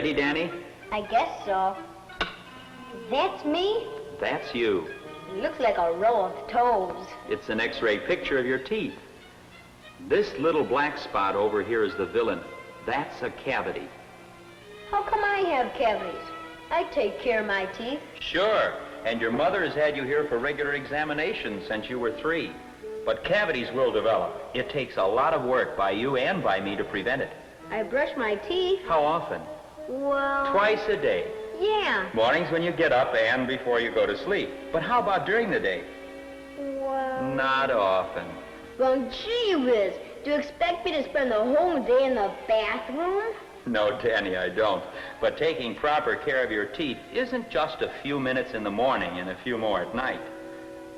ready, Danny? I guess so. That's me? That's you. It looks like a row of toes. It's an X-ray picture of your teeth. This little black spot over here is the villain. That's a cavity. How come I have cavities? I take care of my teeth. Sure, and your mother has had you here for regular examinations since you were 3. But cavities will develop. It takes a lot of work by you and by me to prevent it. I brush my teeth. How often? Well... Twice a day. Yeah. Mornings when you get up and before you go to sleep. But how about during the day? Well... Not often. Well, gee whiz. Do you expect me to spend the whole day in the bathroom? No, Danny, I don't. But taking proper care of your teeth isn't just a few minutes in the morning and a few more at night.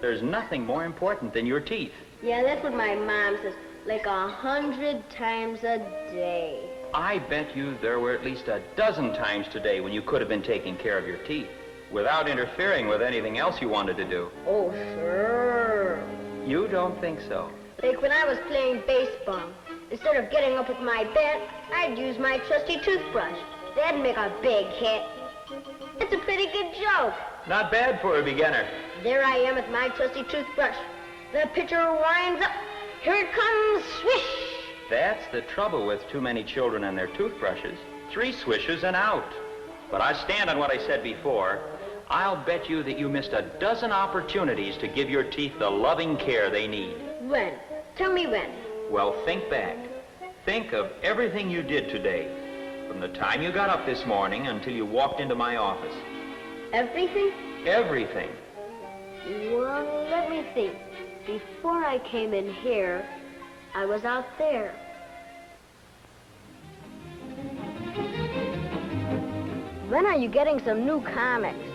There's nothing more important than your teeth. Yeah, that's what my mom says. Like 100 times a day. I bet you there were at least a dozen times today when you could have been taking care of your teeth without interfering with anything else you wanted to do. Oh, sure. You don't think so? Like when I was playing baseball, instead of getting up with my bat, I'd use my trusty toothbrush. That'd make a big hit. It's a pretty good joke. Not bad for a beginner. There I am with my trusty toothbrush. The pitcher winds up. Here it comes, swish! That's the trouble with too many children and their toothbrushes. 3 swishes and out. But I stand on what I said before. I'll bet you that you missed a dozen opportunities to give your teeth the loving care they need. When? Tell me when. Well, think back. Think of everything you did today, from the time you got up this morning until you walked into my office. Everything? Everything. Well, let me think. Before I came in here, I was out there. When are you getting some new comics?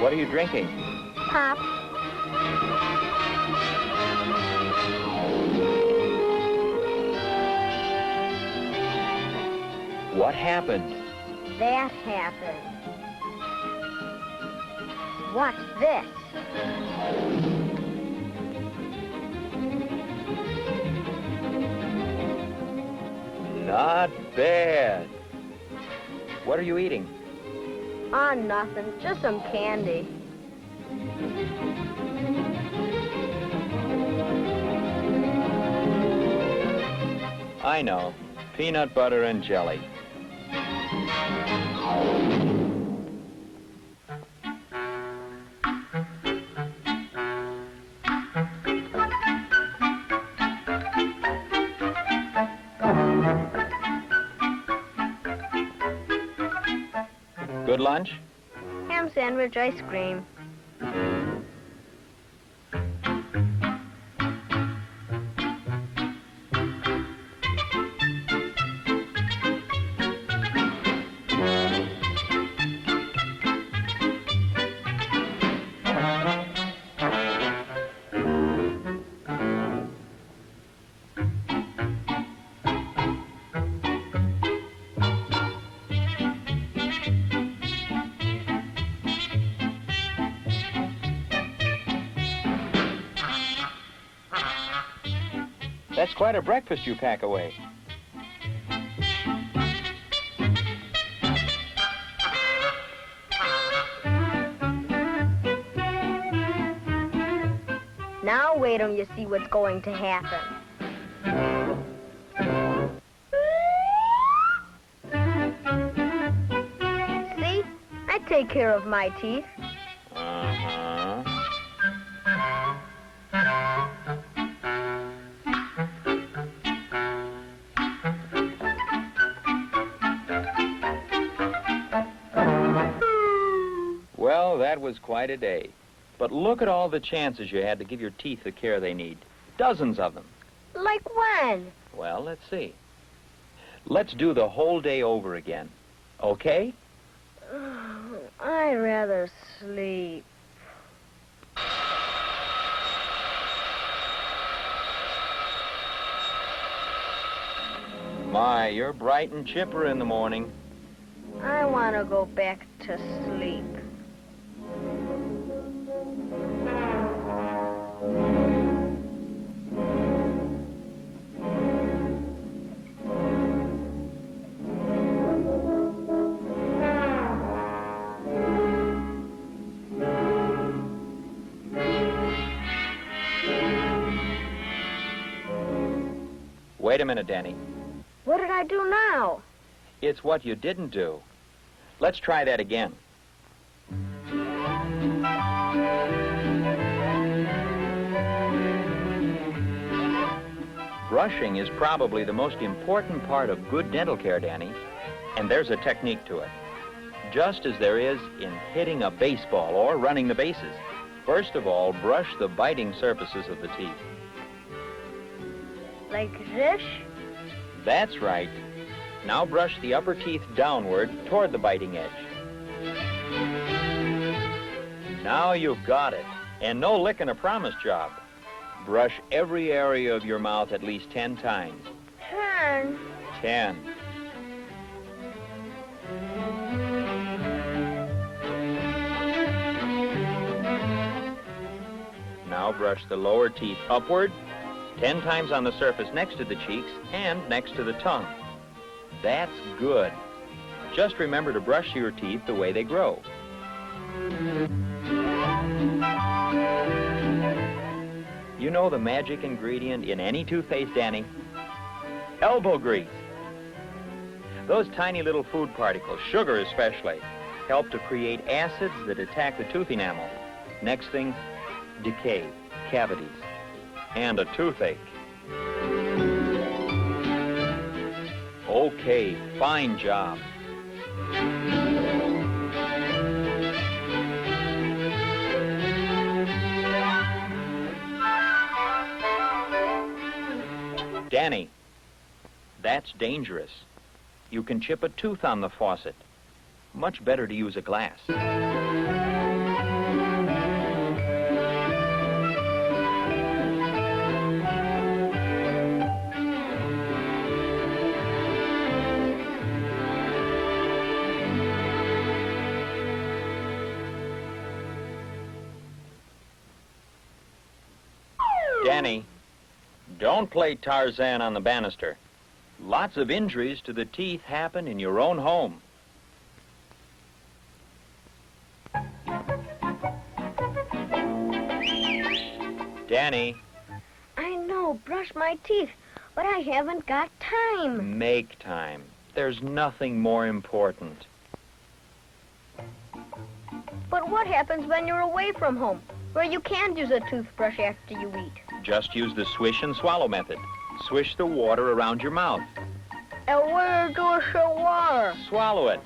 What are you drinking? Pop. What happened? That happened. Watch this. Not bad. What are you eating? Oh, nothing. Just some candy. I know. Peanut butter and jelly. Good lunch? Ham sandwich, ice cream. That's quite a breakfast you pack away. Now wait till you see what's going to happen. See? I take care of my teeth. Uh-huh. Well, that was quite a day. But look at all the chances you had to give your teeth the care they need. Dozens of them. Like when? Well, let's see. Let's do the whole day over again. Okay? I'd rather sleep. My, you're bright and chipper in the morning. I want to go back to sleep. Wait a minute, Danny. What did I do now? It's what you didn't do. Let's try that again. Brushing is probably the most important part of good dental care, Danny, and there's a technique to it. Just as there is in hitting a baseball or running the bases. First of all, brush the biting surfaces of the teeth. Like this? That's right. Now brush the upper teeth downward toward the biting edge. Now you've got it. And no licking a promise job. Brush every area of your mouth at least 10 times. 10. 10. Now brush the lower teeth upward, 10 times on the surface next to the cheeks and next to the tongue. That's good. Just remember to brush your teeth the way they grow. You know the magic ingredient in any toothpaste, Danny? Elbow grease. Those tiny little food particles, sugar especially, help to create acids that attack the tooth enamel. Next thing, decay, cavities, and a toothache. Okay, fine job. Danny, that's dangerous. You can chip a tooth on the faucet. Much better to use a glass. Danny, don't play Tarzan on the banister. Lots of injuries to the teeth happen in your own home. Danny. I know, brush my teeth, but I haven't got time. Make time. There's nothing more important. But what happens when you're away from home, where you can't use a toothbrush after you eat? Just use the swish and swallow method. Swish the water around your mouth. And where goes the water? Swallow it.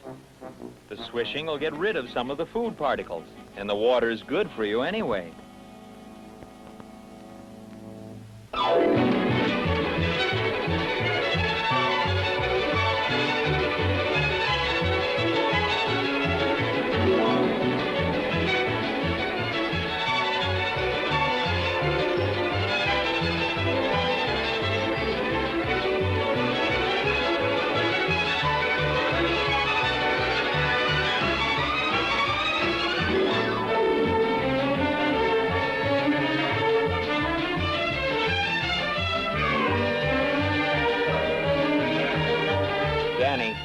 The swishing will get rid of some of the food particles, and the water's good for you anyway. Danny.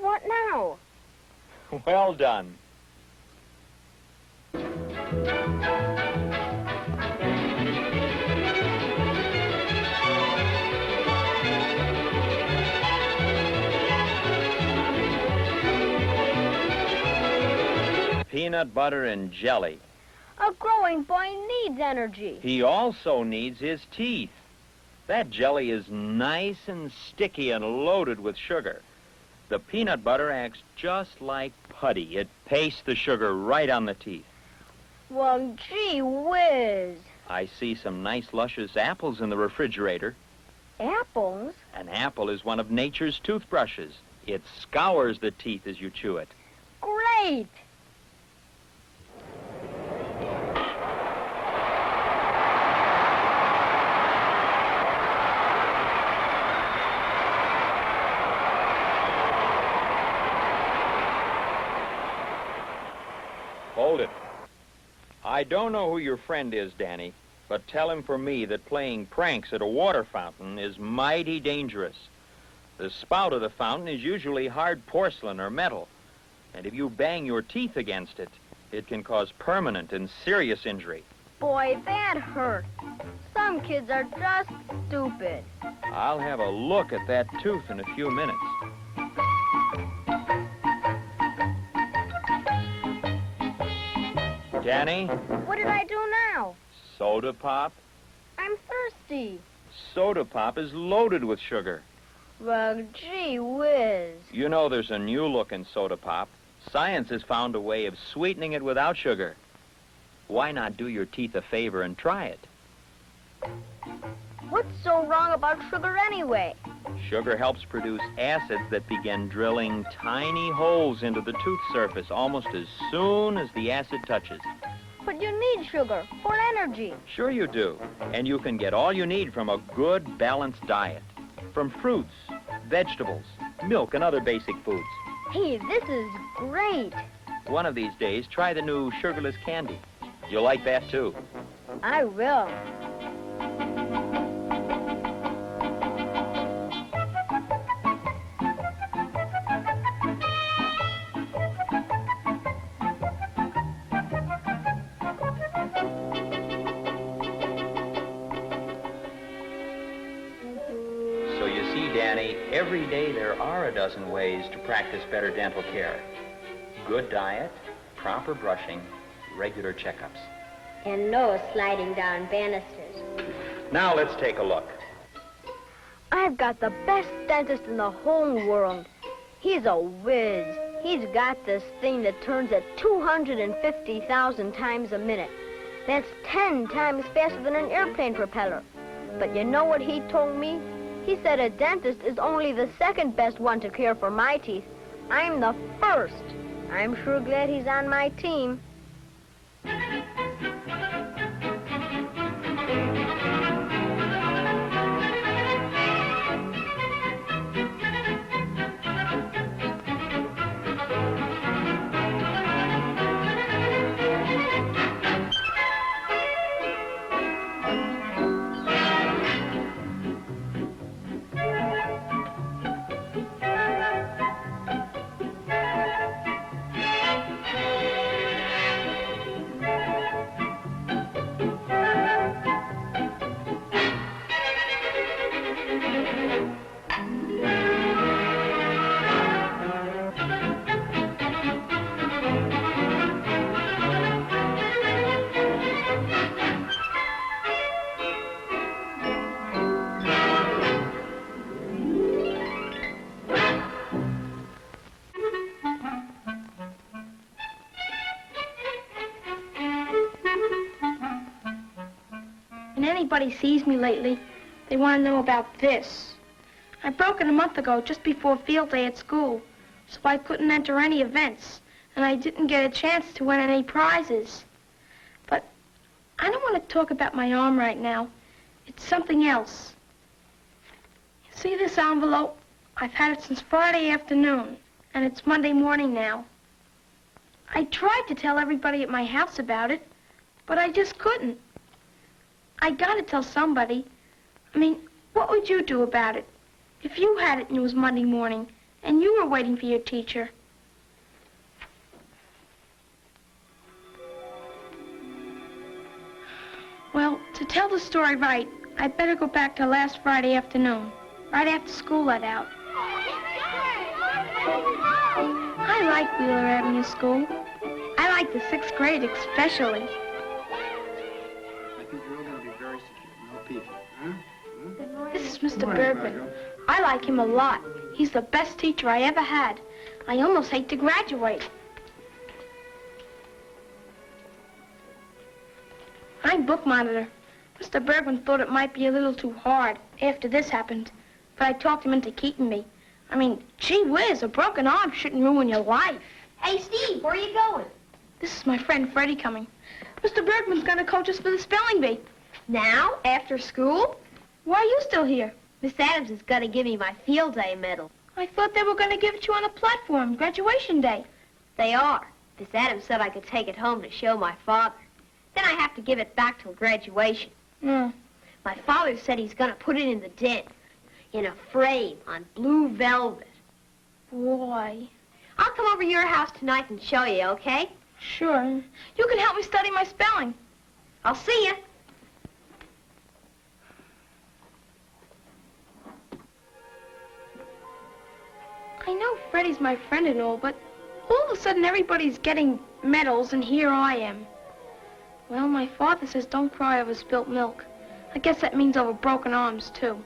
What now? Well done. Peanut butter and jelly. A growing boy needs energy. He also needs his teeth. That jelly is nice and sticky and loaded with sugar. The peanut butter acts just like putty. It pastes the sugar right on the teeth. Well, gee whiz. I see some nice luscious apples in the refrigerator. Apples? An apple is one of nature's toothbrushes. It scours the teeth as you chew it. Great! Hold it. I don't know who your friend is, Danny, but tell him for me that playing pranks at a water fountain is mighty dangerous. The spout of the fountain is usually hard porcelain or metal, and if you bang your teeth against it, it can cause permanent and serious injury. Boy, that hurt. Some kids are just stupid. I'll have a look at that tooth in a few minutes. Danny? What did I do now? Soda pop? I'm thirsty. Soda pop is loaded with sugar. Well, gee whiz. You know there's a new look in soda pop. Science has found a way of sweetening it without sugar. Why not do your teeth a favor and try it? What's so wrong about sugar anyway? Sugar helps produce acids that begin drilling tiny holes into the tooth surface almost as soon as the acid touches. But you need sugar for energy. Sure you do. And you can get all you need from a good, balanced diet. From fruits, vegetables, milk, and other basic foods. Hey, this is great. One of these days, try the new sugarless candy. You'll like that, too. I will. So you see, Danny, every day there are a dozen ways to practice better dental care. Good diet, proper brushing, regular checkups. And no sliding down banisters. Now let's take a look. I've got the best dentist in the whole world. He's a whiz. He's got this thing that turns at 250,000 times a minute. That's 10 times faster than an airplane propeller. But you know what he told me? He said a dentist is only the second best one to care for my teeth. I'm the first. I'm sure glad he's on my team. When anybody sees me lately, they want to know about this. I broke it a month ago, just before field day at school, so I couldn't enter any events, and I didn't get a chance to win any prizes. But I don't want to talk about my arm right now. It's something else. You see this envelope? I've had it since Friday afternoon, and it's Monday morning now. I tried to tell everybody at my house about it, but I just couldn't. I gotta tell somebody. I mean, what would you do about it if you had it and it was Monday morning and you were waiting for your teacher? Well, to tell the story right, I'd better go back to last Friday afternoon, right after school let out. I like Wheeler Avenue School. I like the 6th grade especially. This is Mr. Bergman. I like him a lot. He's the best teacher I ever had. I almost hate to graduate. I'm book monitor. Mr. Bergman thought it might be a little too hard after this happened, but I talked him into keeping me. I mean, gee whiz, a broken arm shouldn't ruin your life. Hey, Steve, where are you going? This is my friend Freddie coming. Mr. Bergman's gonna coach us for the spelling bee. Now? After school? Why are you still here? Miss Adams is going to give me my field day medal. I thought they were gonna give it to you on the platform, graduation day. They are. Miss Adams said I could take it home to show my father. Then I have to give it back till graduation. Hmm. My father said he's going to put it in the den, in a frame on blue velvet. Boy. I'll come over to your house tonight and show you, okay? Sure. You can help me study my spelling. I'll see you. I know Freddie's my friend and all, but all of a sudden everybody's getting medals and here I am. Well, my father says don't cry over spilt milk. I guess that means over broken arms, too.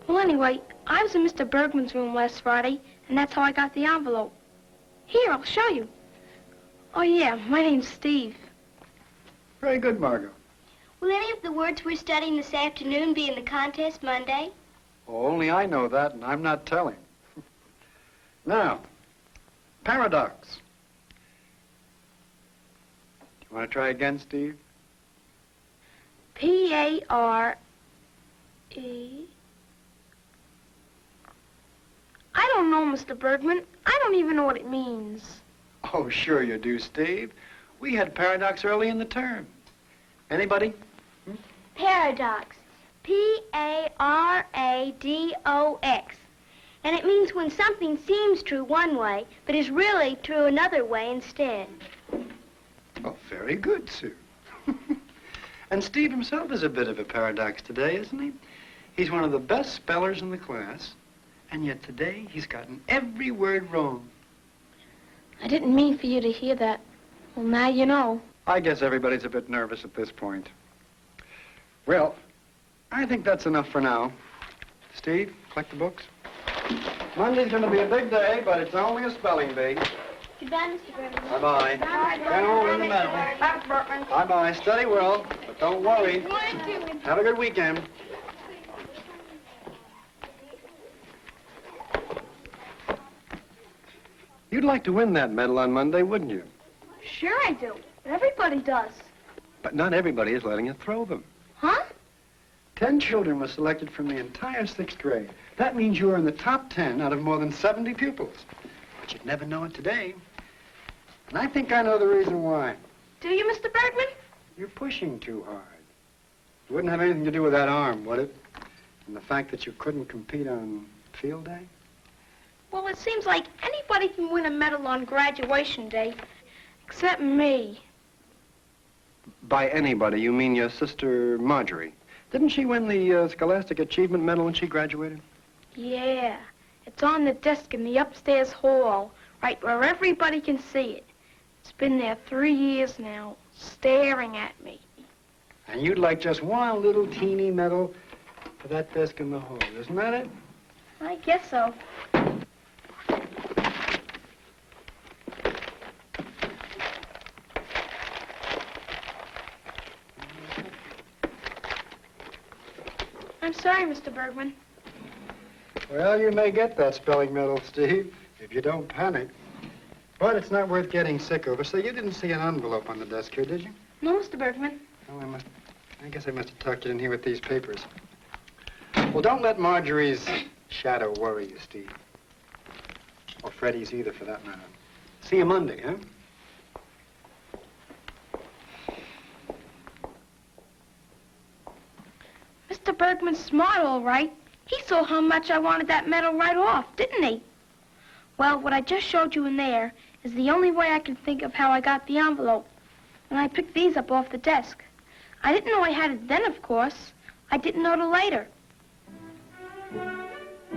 Well, anyway, I was in Mr. Bergman's room last Friday, and that's how I got the envelope. Here, I'll show you. Oh, yeah, my name's Steve. Very good, Margot. Will any of the words we're studying this afternoon be in the contest Monday? Oh, only I know that, and I'm not telling. Now, paradox. Do you want to try again, Steve? P-A-R-E... I don't know, Mr. Bergman. I don't even know what it means. Oh, sure you do, Steve. We had paradox early in the term. Anybody? Paradox. P-A-R-A-D-O-X. And it means when something seems true one way, but is really true another way instead. Oh, very good, Sue. And Steve himself is a bit of a paradox today, isn't he? He's one of the best spellers in the class, and yet today he's gotten every word wrong. I didn't mean for you to hear that. Well, now you know. I guess everybody's a bit nervous at this point. Well, I think that's enough for now. Steve, collect the books. Monday's going to be a big day, but it's only a spelling bee. Goodbye, Mr. Bergman. Bye-bye. Get over in the middle. Bye-bye. Study well, but don't worry. Have a good weekend. You'd like to win that medal on Monday, wouldn't you? Sure I do. Everybody does. But not everybody is letting you throw them. Huh? 10 children were selected from the entire 6th grade. That means you are in the top 10 out of more than 70 pupils. But you'd never know it today. And I think I know the reason why. Do you, Mr. Bergman? You're pushing too hard. It wouldn't have anything to do with that arm, would it? And the fact that you couldn't compete on field day? Well, it seems like anybody can win a medal on graduation day, except me. By anybody, you mean your sister Marjorie. Didn't she win the Scholastic Achievement Medal when she graduated? Yeah. It's on the desk in the upstairs hall, right where everybody can see it. It's been there 3 years now, staring at me. And you'd like just one little teeny medal for that desk in the hall, isn't that it? I guess so. I'm sorry, Mr. Bergman. Well, you may get that spelling medal, Steve, if you don't panic. But it's not worth getting sick over, so you didn't see an envelope on the desk here, did you? No, Mr. Bergman. Oh, I guess I must have tucked it in here with these papers. Well, don't let Marjorie's shadow worry you, Steve. Or Freddie's either, for that matter. See you Monday, huh? Mr. Bergman's smart, all right. He saw how much I wanted that medal right off, didn't he? Well, what I just showed you in there is the only way I can think of how I got the envelope. And I picked these up off the desk. I didn't know I had it then, of course. I didn't know till later.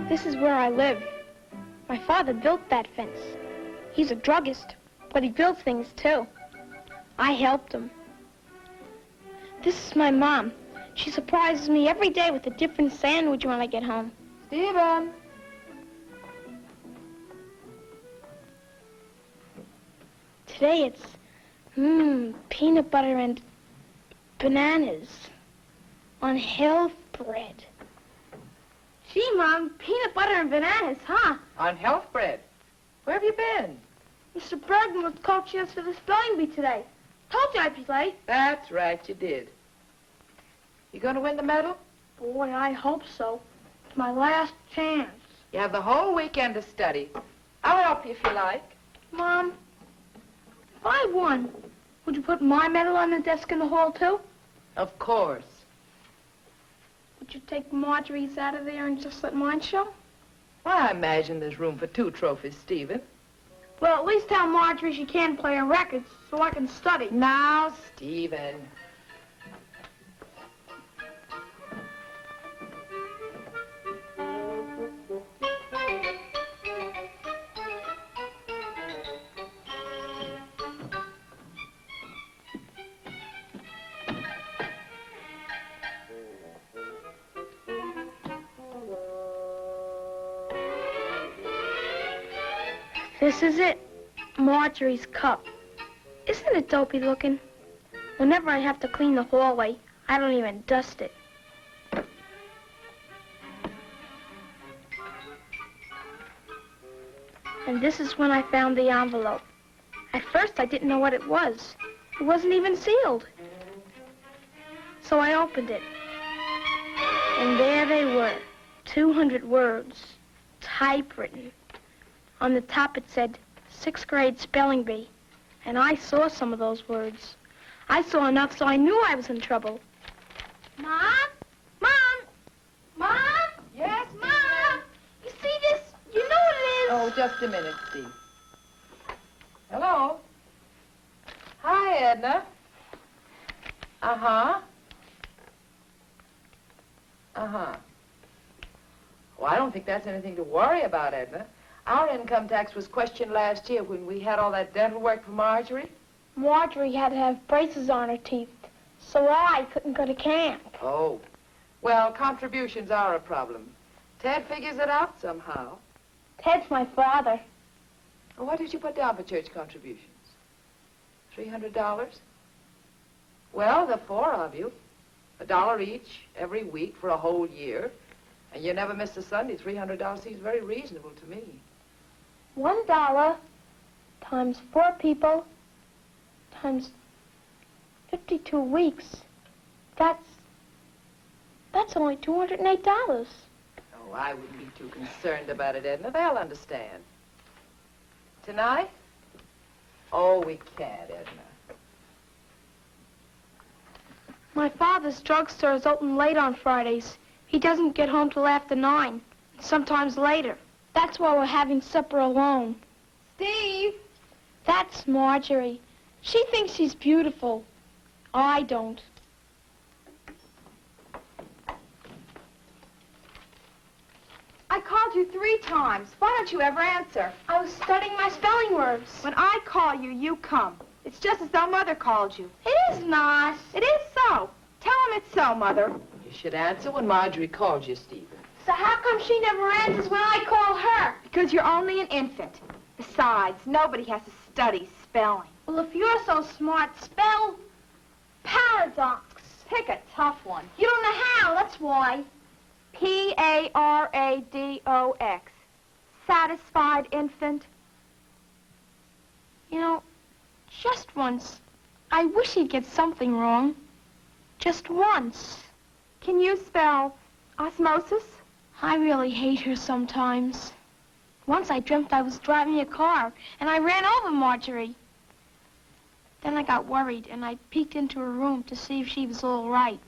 This is where I live. My father built that fence. He's a druggist, but he builds things, too. I helped him. This is my mom. She surprises me every day with a different sandwich when I get home. Stephen! Today it's, peanut butter and bananas on health bread. Gee, Mom, peanut butter and bananas, huh? On health bread. Where have you been? Mr. Bergman was coaching us for the spelling bee today. Told you I'd be late. That's right, you did. You going to win the medal? Boy, I hope so. It's my last chance. You have the whole weekend to study. I'll help you if you like. Mom, If I won, would you put my medal on the desk in the hall, too? Of course. Would you take Marjorie's out of there and just let mine show? Well, I imagine there's room for 2 trophies, Stephen. Well, at least tell Marjorie she can't play her records so I can study. Now, Stephen. This is it. Marjorie's cup. Isn't it dopey looking? Whenever I have to clean the hallway, I don't even dust it. And this is when I found the envelope. At first, I didn't know what it was. It wasn't even sealed. So I opened it. And there they were, 200 words, typewritten. On the top it said, 6th grade spelling bee. And I saw some of those words. I saw enough so I knew I was in trouble. Mom? Mom? Mom? Yes? Mom? You see this? You know what it is. Oh, just a minute, Steve. Hello? Hi, Edna. Uh-huh. Uh-huh. Well, I don't think that's anything to worry about, Edna. Our income tax was questioned last year when we had all that dental work for Marjorie. Marjorie had to have braces on her teeth, so I couldn't go to camp. Oh. Well, contributions are a problem. Ted figures it out somehow. Ted's my father. Well, what did you put down for church contributions? $300? Well, the 4 of you. $1 each every week for a whole year. And you never missed a Sunday. $300 seems very reasonable to me. $1 times 4 people times 52 weeks. That's only $208. Oh, I wouldn't be too concerned about it, Edna. They'll understand. Tonight? Oh, we can't, Edna. My father's drugstore is open late on Fridays. He doesn't get home till after 9, sometimes later. That's why we're having supper alone. Steve! That's Marjorie. She thinks she's beautiful. I don't. I called you 3 times. Why don't you ever answer? I was studying my spelling words. When I call you, you come. It's just as though Mother called you. It is not. It is so. Tell him it's so, Mother. You should answer when Marjorie calls you, Stephen. So how come she never answers when I call her? Because you're only an infant. Besides, nobody has to study spelling. Well, if you're so smart, spell paradox. Pick a tough one. You don't know how, that's why. P-A-R-A-D-O-X. Satisfied infant. You know, just once, I wish he'd get something wrong. Just once. Can you spell osmosis? I really hate her sometimes. Once I dreamt I was driving a car, and I ran over Marjorie. Then I got worried, and I peeked into her room to see if she was all right.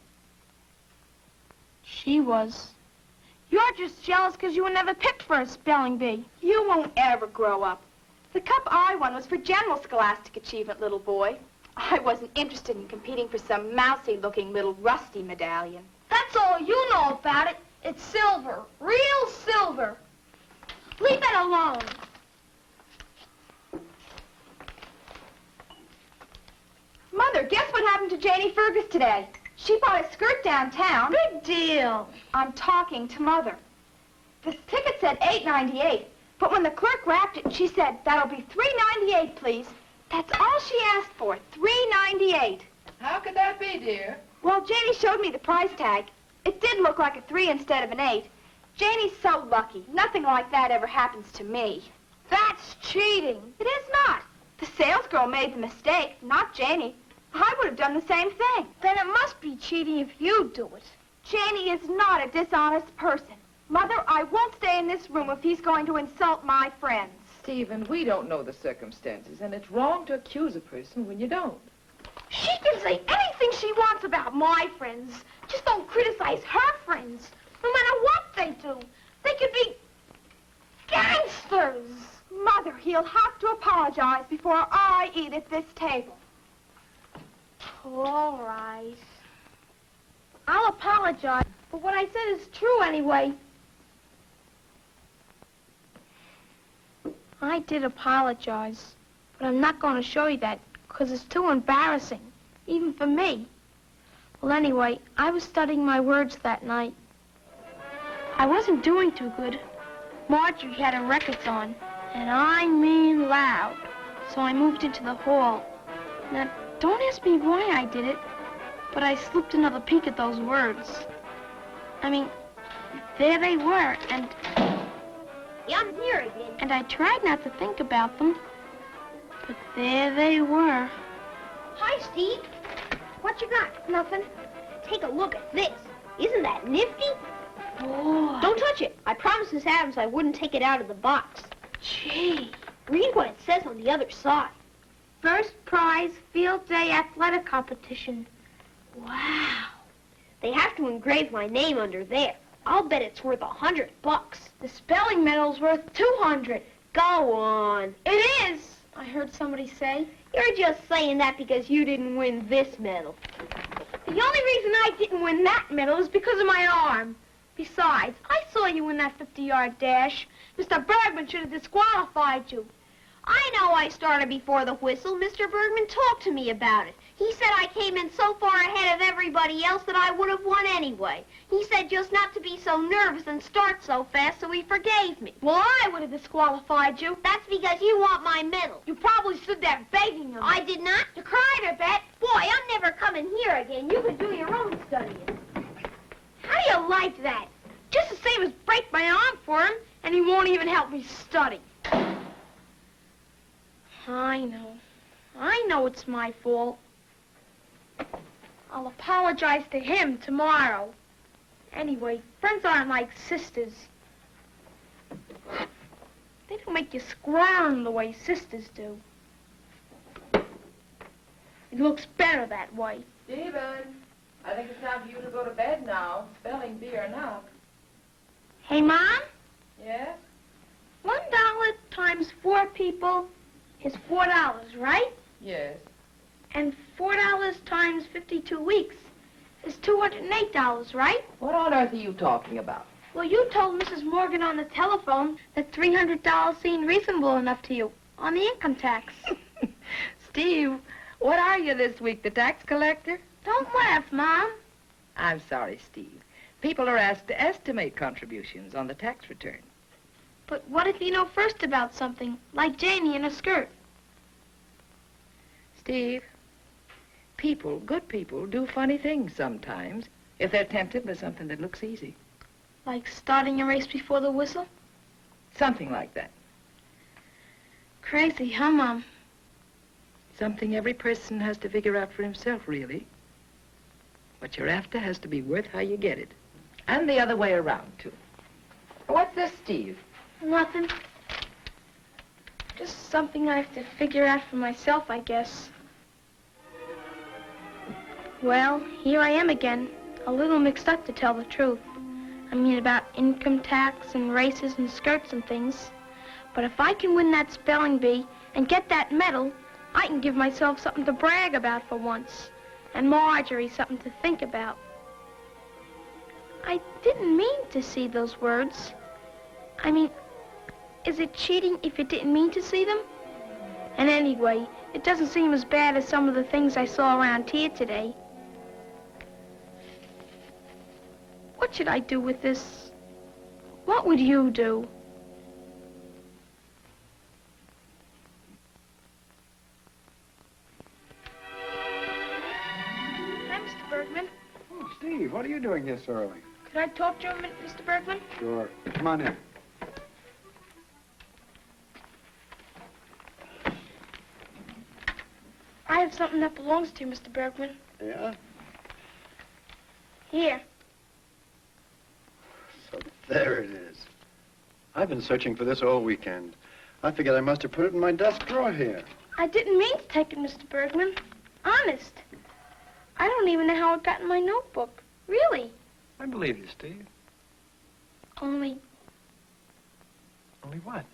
She was. You're just jealous because you were never picked for a spelling bee. You won't ever grow up. The cup I won was for general scholastic achievement, little boy. I wasn't interested in competing for some mousy-looking little rusty medallion. That's all you know about it. It's silver. Real silver. Leave it alone. Mother, guess what happened to Janie Fergus today? She bought a skirt downtown. Big deal. I'm talking to Mother. The ticket said $8.98, but when the clerk wrapped it, she said, "That'll be $3.98, please." That's all she asked for, $3.98. How could that be, dear? Well, Janie showed me the price tag. It did look like a 3 instead of an 8. Janie's so lucky. Nothing like that ever happens to me. That's cheating. It is not. The salesgirl made the mistake, not Janie. I would have done the same thing. Then it must be cheating if you do it. Janie is not a dishonest person. Mother, I won't stay in this room if he's going to insult my friends. Stephen, we don't know the circumstances, and it's wrong to accuse a person when you don't. She can say anything she wants about my friends. Just don't criticize her friends, no matter what they do. They could be gangsters. Mother, he'll have to apologize before I eat at this table. All right. I'll apologize, but what I said is true anyway. I did apologize, but I'm not going to show you that because it's too embarrassing, even for me. Well, anyway, I was studying my words that night. I wasn't doing too good. Marjorie had her records on, and I mean loud. So I moved into the hall. Now, don't ask me why I did it, but I slipped another peek at those words. I mean, there they were, and... Yeah, I'm here again. And I tried not to think about them, but there they were. Hi, Steve. What you got? Nothing. Take a look at this. Isn't that nifty? Boy. Don't touch it. I promised Miss Adams I wouldn't take it out of the box. Gee. Read what it says on the other side. First prize field day athletic competition. Wow. They have to engrave my name under there. I'll bet it's worth $100. The spelling medal's worth $200. Go on. It is, I heard somebody say. You're just saying that because you didn't win this medal. The only reason I didn't win that medal is because of my arm. Besides, I saw you in that 50-yard dash. Mr. Bergman should have disqualified you. I know I started before the whistle. Mr. Bergman talked to me about it. He said I came in so far ahead of everybody else that I would have won anyway. He said just not to be so nervous and start so fast, so he forgave me. Well, I would have disqualified you. That's because you want my medal. You probably stood there begging him. I did not. You cried, I bet. Boy, I'm never coming here again. You can do your own studying. How do you like that? Just the same as break my arm for him, and he won't even help me study. I know it's my fault. I'll apologize to him tomorrow. Anyway, friends aren't like sisters. They don't make you squirm the way sisters do. It looks better that way. Stephen, I think it's time for you to go to bed now. Spelling bee or not. Hey, Mom? Yes? $1 times 4 people is $4, right? Yes. And $4 times 52 weeks is $208, right? What on earth are you talking about? Well, you told Mrs. Morgan on the telephone that $300 seemed reasonable enough to you on the income tax. Steve, what are you this week, the tax collector? Don't laugh, Mom. I'm sorry, Steve. People are asked to estimate contributions on the tax return. But what if you know first about something, like Janie in a skirt? Steve, people, good people, do funny things sometimes if they're tempted by something that looks easy. Like starting a race before the whistle? Something like that. Crazy, huh, Mom? Something every person has to figure out for himself, really. What you're after has to be worth how you get it. And the other way around, too. What's this, Steve? Nothing. Just something I have to figure out for myself, I guess. Well, here I am again, a little mixed up to tell the truth. I mean, about income tax and races and skirts and things. But if I can win that spelling bee and get that medal, I can give myself something to brag about for once. And Marjorie something to think about. I didn't mean to see those words. I mean, is it cheating if you didn't mean to see them? And anyway, it doesn't seem as bad as some of the things I saw around here today. What should I do with this? What would you do? Hi, Mr. Bergman. Oh, Steve, what are you doing here so early? Could I talk to you a minute, Mr. Bergman? Sure. Come on in. I have something that belongs to you, Mr. Bergman. Yeah? Here. So there it is. I've been searching for this all weekend. I figured I must have put it in my desk drawer here. I didn't mean to take it, Mr. Bergman. Honest. I don't even know how it got in my notebook. Really. I believe you, Steve. Only Only what?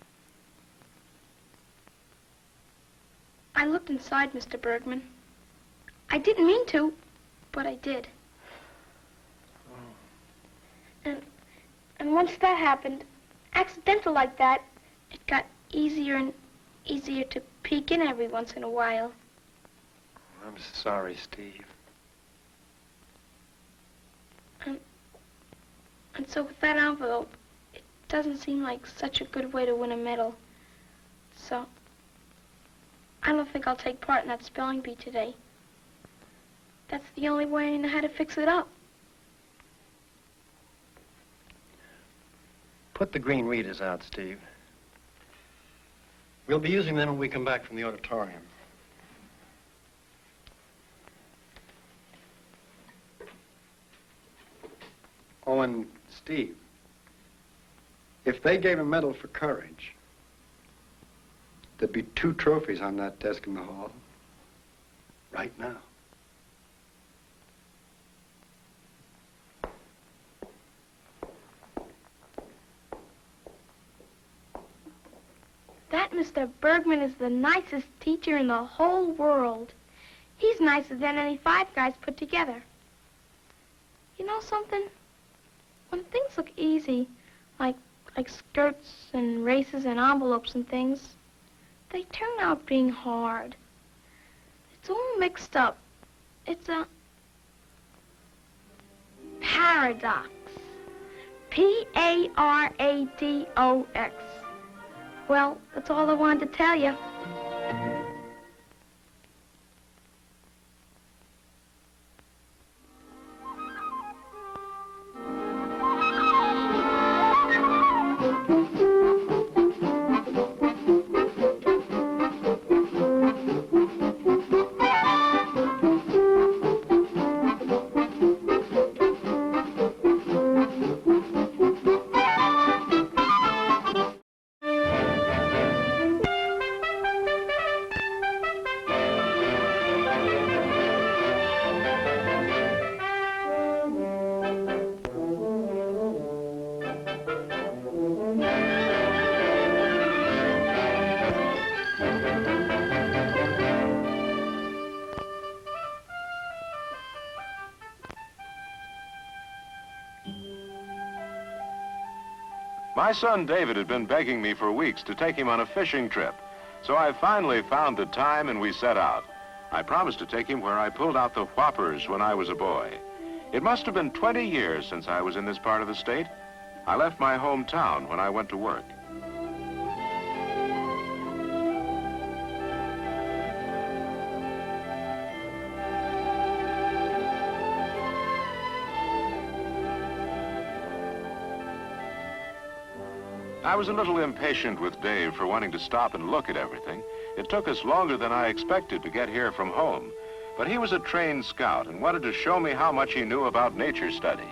I looked inside, Mr. Bergman. I didn't mean to, but I did. And once that happened, accidental like that, it got easier and easier to peek in every once in a while. I'm sorry, Steve. And so with that envelope, it doesn't seem like such a good way to win a medal. So, I don't think I'll take part in that spelling bee today. That's the only way I know how to fix it up. Put the green readers out, Steve. We'll be using them when we come back from the auditorium. Oh, and Steve, if they gave a medal for courage, there'd be 2 trophies on that desk in the hall right now. That Mr. Bergman is the nicest teacher in the whole world. He's nicer than any 5 guys put together. You know something? When things look easy, like skirts and races and envelopes and things, they turn out being hard. It's all mixed up. It's a paradox. P-A-R-A-D-O-X. Well, that's all I wanted to tell you. My son David had been begging me for weeks to take him on a fishing trip, so I finally found the time and we set out. I promised to take him where I pulled out the whoppers when I was a boy. It must have been 20 years since I was in this part of the state. I left my hometown when I went to work. I was a little impatient with Dave for wanting to stop and look at everything. It took us longer than I expected to get here from home. But he was a trained scout and wanted to show me how much he knew about nature study.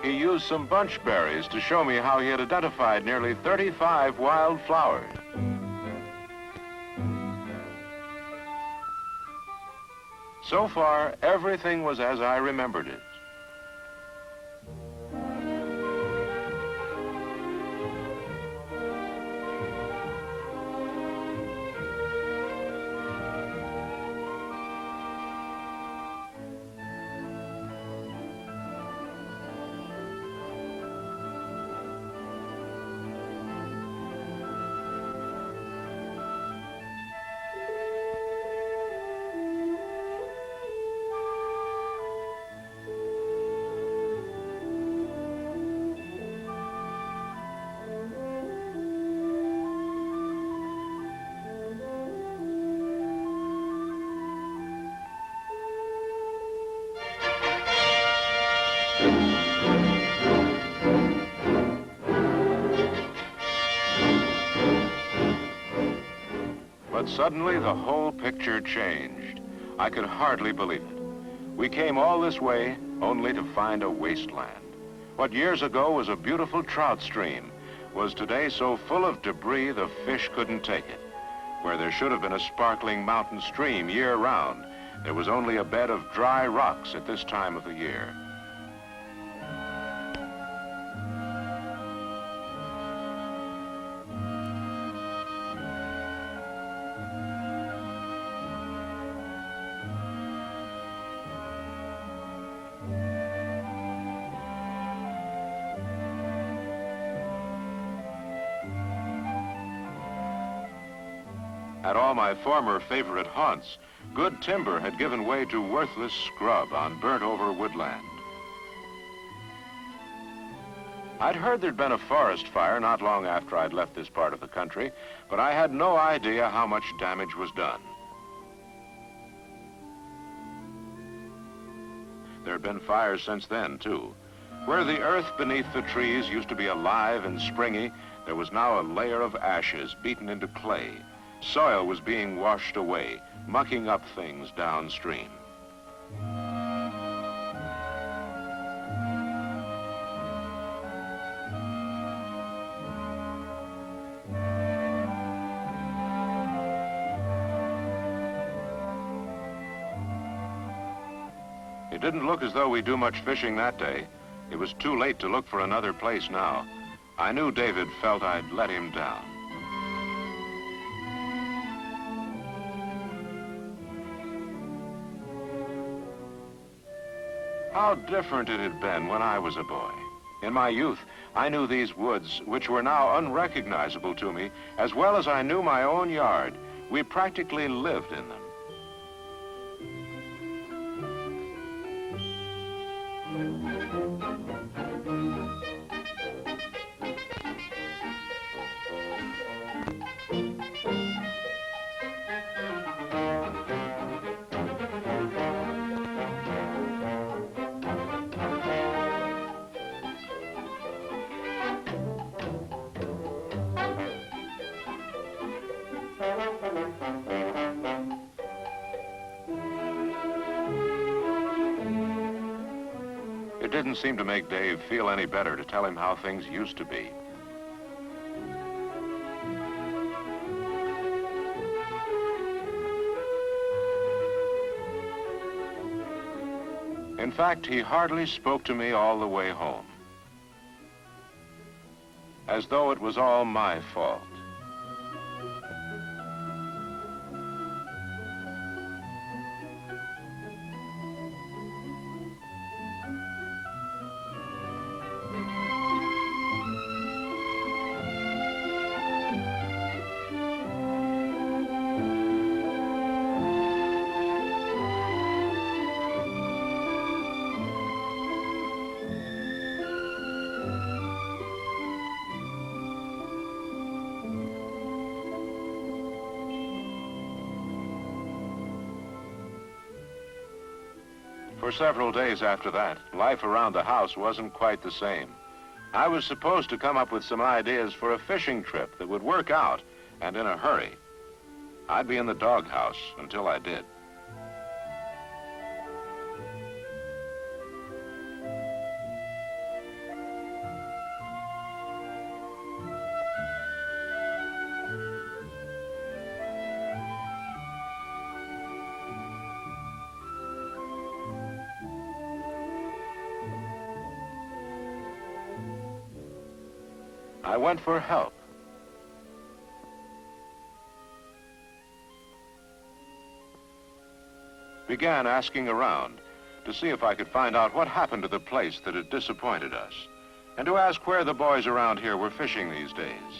He used some bunch berries to show me how he had identified nearly 35 wild flowers. So far, everything was as I remembered it. But suddenly the whole picture changed. I could hardly believe it. We came all this way only to find a wasteland. What years ago was a beautiful trout stream was today so full of debris the fish couldn't take it. Where there should have been a sparkling mountain stream year-round, there was only a bed of dry rocks at this time of the year. At all my former favorite haunts, good timber had given way to worthless scrub on burnt-over woodland. I'd heard there'd been a forest fire not long after I'd left this part of the country, but I had no idea how much damage was done. There had been fires since then, too. Where the earth beneath the trees used to be alive and springy, there was now a layer of ashes beaten into clay. Soil was being washed away, mucking up things downstream. It didn't look as though we'd do much fishing that day. It was too late to look for another place now. I knew David felt I'd let him down. How different it had been when I was a boy. In my youth, I knew these woods, which were now unrecognizable to me, as well as I knew my own yard. We practically lived in them. It didn't seem to make Dave feel any better to tell him how things used to be. In fact, he hardly spoke to me all the way home, as though it was all my fault. For several days after that, life around the house wasn't quite the same. I was supposed to come up with some ideas for a fishing trip that would work out, and in a hurry. I'd be in the doghouse until I did. I went for help. Began asking around to see if I could find out what happened to the place that had disappointed us, and to ask where the boys around here were fishing these days.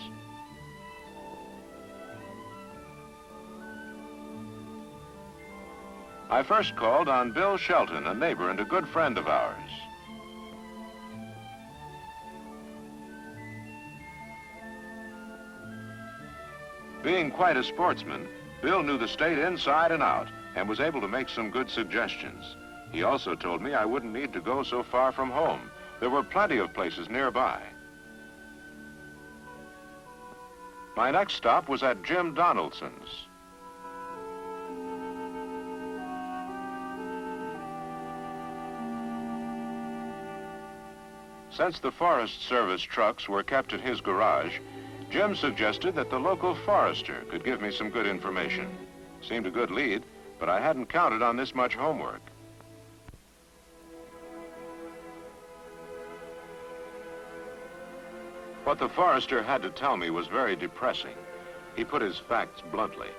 I first called on Bill Shelton, a neighbor and a good friend of ours. Being quite a sportsman, Bill knew the state inside and out and was able to make some good suggestions. He also told me I wouldn't need to go so far from home. There were plenty of places nearby. My next stop was at Jim Donaldson's. Since the Forest Service trucks were kept at his garage, Jim suggested that the local forester could give me some good information. Seemed a good lead, but I hadn't counted on this much homework. What the forester had to tell me was very depressing. He put his facts bluntly.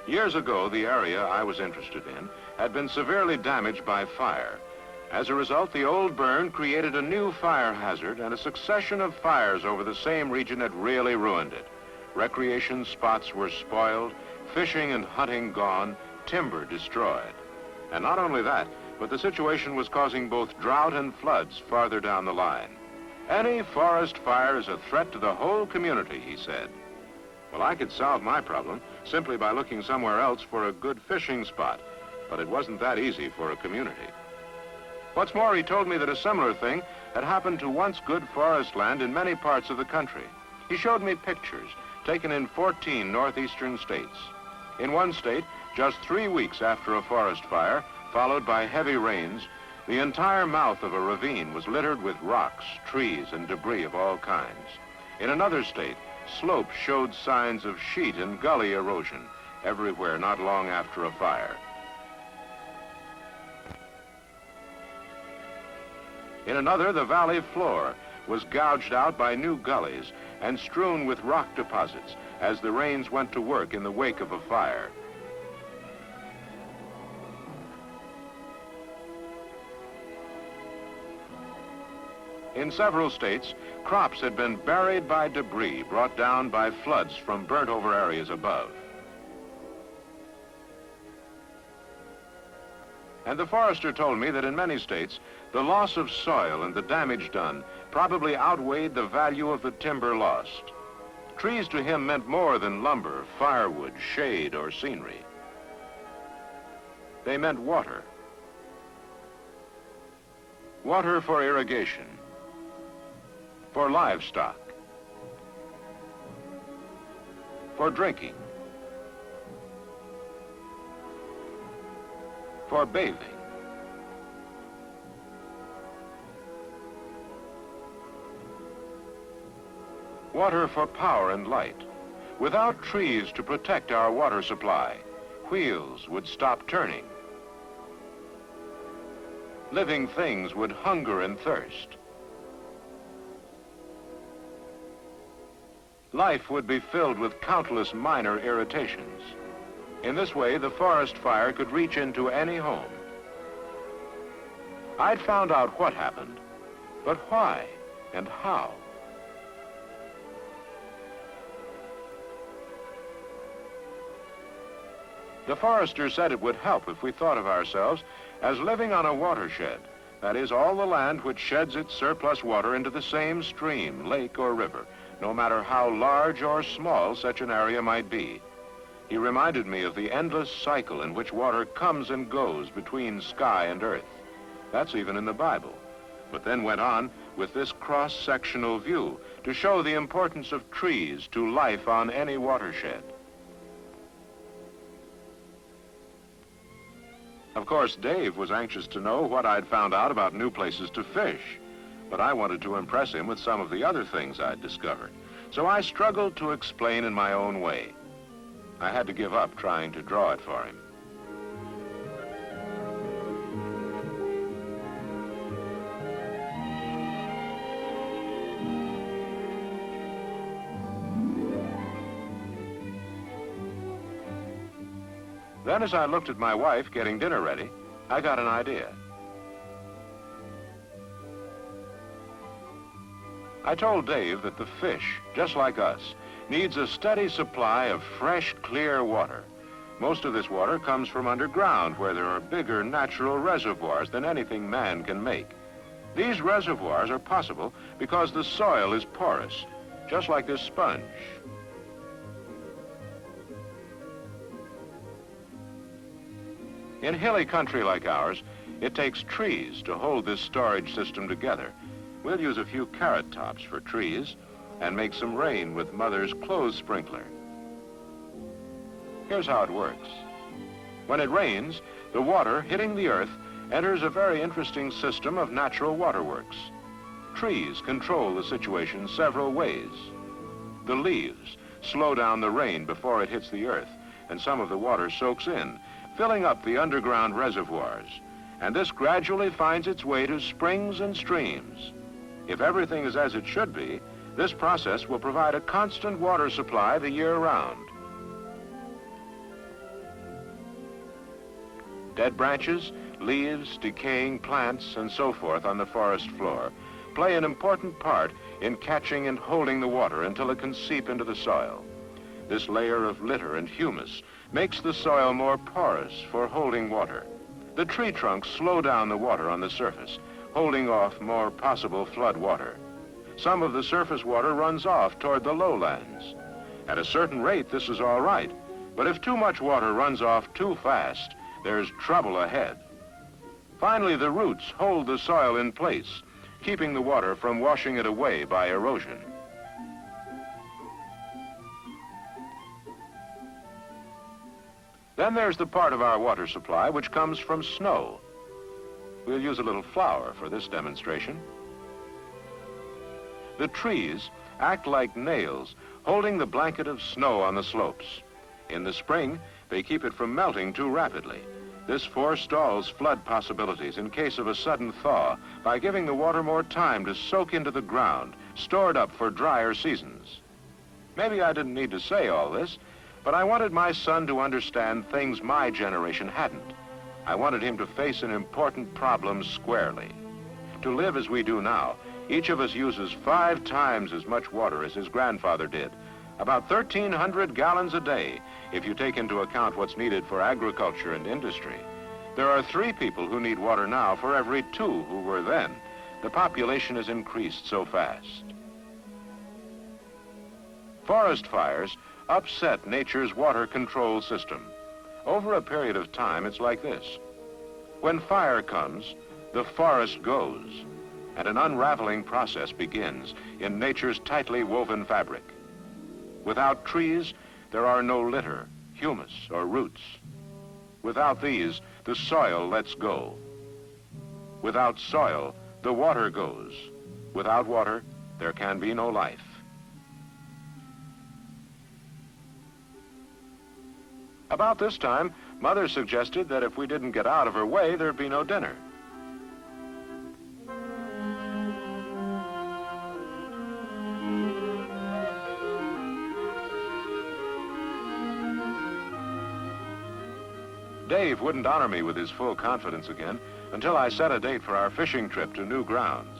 Years ago, the area I was interested in had been severely damaged by fire. As a result, the old burn created a new fire hazard, and a succession of fires over the same region had really ruined it. Recreation spots were spoiled, fishing and hunting gone, timber destroyed. And not only that, but the situation was causing both drought and floods farther down the line. Any forest fire is a threat to the whole community, he said. Well, I could solve my problem simply by looking somewhere else for a good fishing spot, but it wasn't that easy for a community. What's more, he told me that a similar thing had happened to once good forest land in many parts of the country. He showed me pictures taken in 14 northeastern states. In one state, just 3 weeks after a forest fire, followed by heavy rains, the entire mouth of a ravine was littered with rocks, trees, and debris of all kinds. In another state, slopes showed signs of sheet and gully erosion everywhere not long after a fire. In another, the valley floor was gouged out by new gullies and strewn with rock deposits as the rains went to work in the wake of a fire. In several states, crops had been buried by debris brought down by floods from burnt-over areas above. And the forester told me that in many states, the loss of soil and the damage done probably outweighed the value of the timber lost. Trees to him meant more than lumber, firewood, shade, or scenery. They meant water. Water for irrigation, for livestock, for drinking, for bathing, water for power and light. Without trees to protect our water supply, wheels would stop turning. Living things would hunger and thirst. Life would be filled with countless minor irritations. In this way, the forest fire could reach into any home. I'd found out what happened, but why and how? The forester said it would help if we thought of ourselves as living on a watershed, that is, all the land which sheds its surplus water into the same stream, lake, or river, no matter how large or small such an area might be. He reminded me of the endless cycle in which water comes and goes between sky and earth. That's even in the Bible. But then went on with this cross-sectional view to show the importance of trees to life on any watershed. Of course, Dave was anxious to know what I'd found out about new places to fish, but I wanted to impress him with some of the other things I'd discovered. So I struggled to explain in my own way. I had to give up trying to draw it for him. Then as I looked at my wife getting dinner ready, I got an idea. I told Dave that the fish, just like us, needs a steady supply of fresh, clear water. Most of this water comes from underground, where there are bigger natural reservoirs than anything man can make. These reservoirs are possible because the soil is porous, just like this sponge. In hilly country like ours, it takes trees to hold this storage system together. We'll use a few carrot tops for trees and make some rain with Mother's clothes sprinkler. Here's how it works. When it rains, the water hitting the earth enters a very interesting system of natural waterworks. Trees control the situation several ways. The leaves slow down the rain before it hits the earth, and some of the water soaks in, filling up the underground reservoirs. And this gradually finds its way to springs and streams. If everything is as it should be, this process will provide a constant water supply the year round. Dead branches, leaves, decaying plants, and so forth on the forest floor play an important part in catching and holding the water until it can seep into the soil. This layer of litter and humus makes the soil more porous for holding water. The tree trunks slow down the water on the surface, holding off more possible flood water. Some of the surface water runs off toward the lowlands. At a certain rate, this is all right, but if too much water runs off too fast, there's trouble ahead. Finally, the roots hold the soil in place, keeping the water from washing it away by erosion. Then there's the part of our water supply which comes from snow. We'll use a little flour for this demonstration. The trees act like nails, holding the blanket of snow on the slopes. In the spring, they keep it from melting too rapidly. This forestalls flood possibilities in case of a sudden thaw by giving the water more time to soak into the ground, stored up for drier seasons. Maybe I didn't need to say all this, but I wanted my son to understand things my generation hadn't. I wanted him to face an important problem squarely. To live as we do now, each of us uses 5 times as much water as his grandfather did, about 1,300 gallons a day, if you take into account what's needed for agriculture and industry. There are 3 people who need water now for every 2 who were then. The population has increased so fast. Forest fires upset nature's water control system. Over a period of time, it's like this. When fire comes, the forest goes, and an unraveling process begins in nature's tightly woven fabric. Without trees, there are no litter, humus, or roots. Without these, the soil lets go. Without soil, the water goes. Without water, there can be no life. About this time, Mother suggested that if we didn't get out of her way, there'd be no dinner. Dave wouldn't honor me with his full confidence again until I set a date for our fishing trip to new grounds.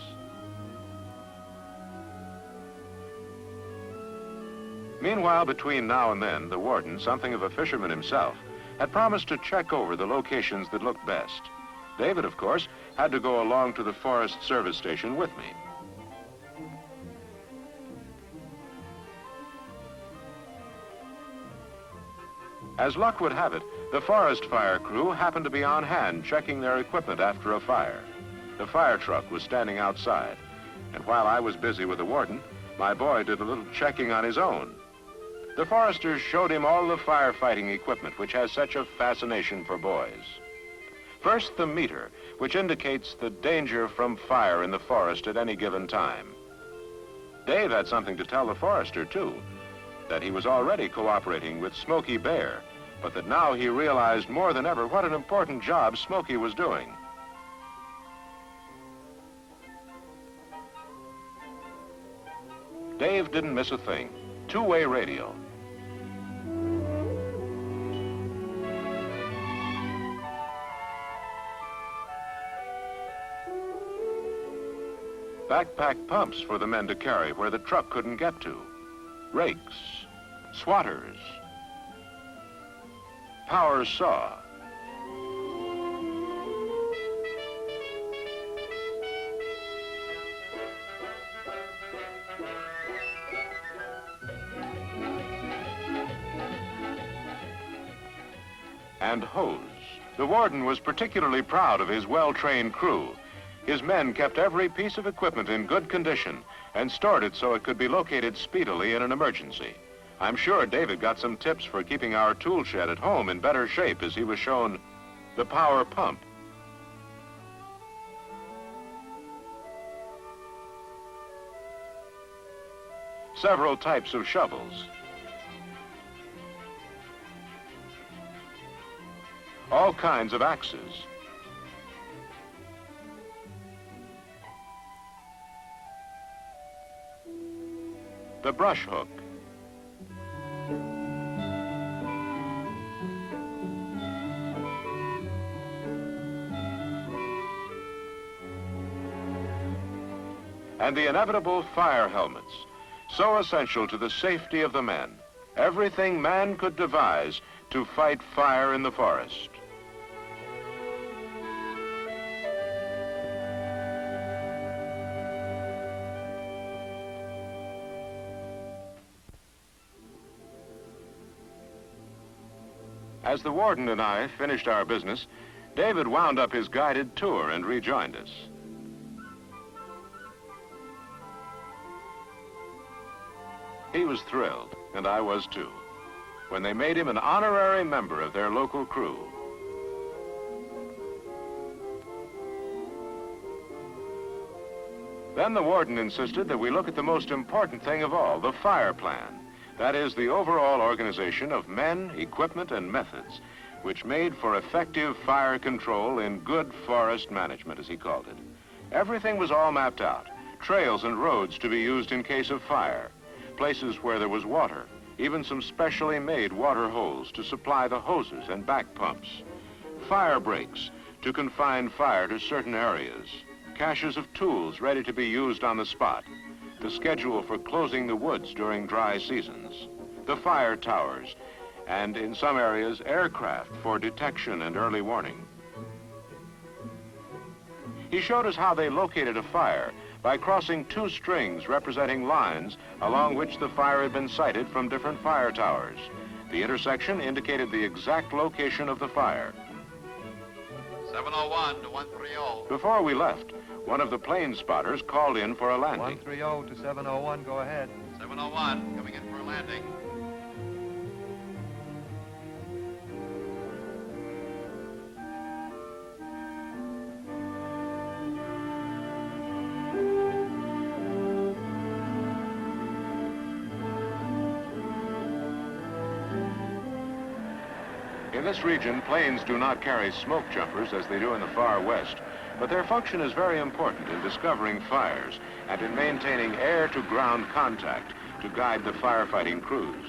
Meanwhile, between now and then, the warden, something of a fisherman himself, had promised to check over the locations that looked best. David, of course, had to go along to the Forest Service Station with me. As luck would have it, the forest fire crew happened to be on hand checking their equipment after a fire. The fire truck was standing outside, and while I was busy with the warden, my boy did a little checking on his own. The foresters showed him all the firefighting equipment which has such a fascination for boys. First, the meter, which indicates the danger from fire in the forest at any given time. Dave had something to tell the forester, too, that he was already cooperating with Smokey Bear, but that now he realized more than ever what an important job Smokey was doing. Dave didn't miss a thing. Two-way radio. Backpack pumps for the men to carry where the truck couldn't get to. Rakes, swatters, power saw. And hose. The warden was particularly proud of his well-trained crew. His men kept every piece of equipment in good condition and stored it so it could be located speedily in an emergency. I'm sure David got some tips for keeping our tool shed at home in better shape as he was shown the power pump. several types of shovels, all kinds of axes, the brush hook, and the inevitable fire helmets, so essential to the safety of the men. Everything man could devise to fight fire in the forest. As the warden and I finished our business, David wound up his guided tour and rejoined us. He was thrilled, and I was too, when they made him an honorary member of their local crew. Then the warden insisted that we look at the most important thing of all, the fire plan. That is, the overall organization of men, equipment, and methods, which made for effective fire control in good forest management, as he called it. Everything was all mapped out, trails and roads to be used in case of fire, places where there was water, even some specially made water holes to supply the hoses and back pumps, fire breaks to confine fire to certain areas, caches of tools ready to be used on the spot, the schedule for closing the woods during dry seasons, the fire towers, and in some areas, aircraft for detection and early warning. He showed us how they located a fire by crossing two strings representing lines along which the fire had been sighted from different fire towers. The intersection indicated the exact location of the fire. 701 to 130. Before we left, one of the plane spotters called in for a landing. 130 to 701, go ahead. 701, coming in for a landing. In this region, planes do not carry smoke jumpers as they do in the far west, but their function is very important in discovering fires and in maintaining air-to-ground contact to guide the firefighting crews.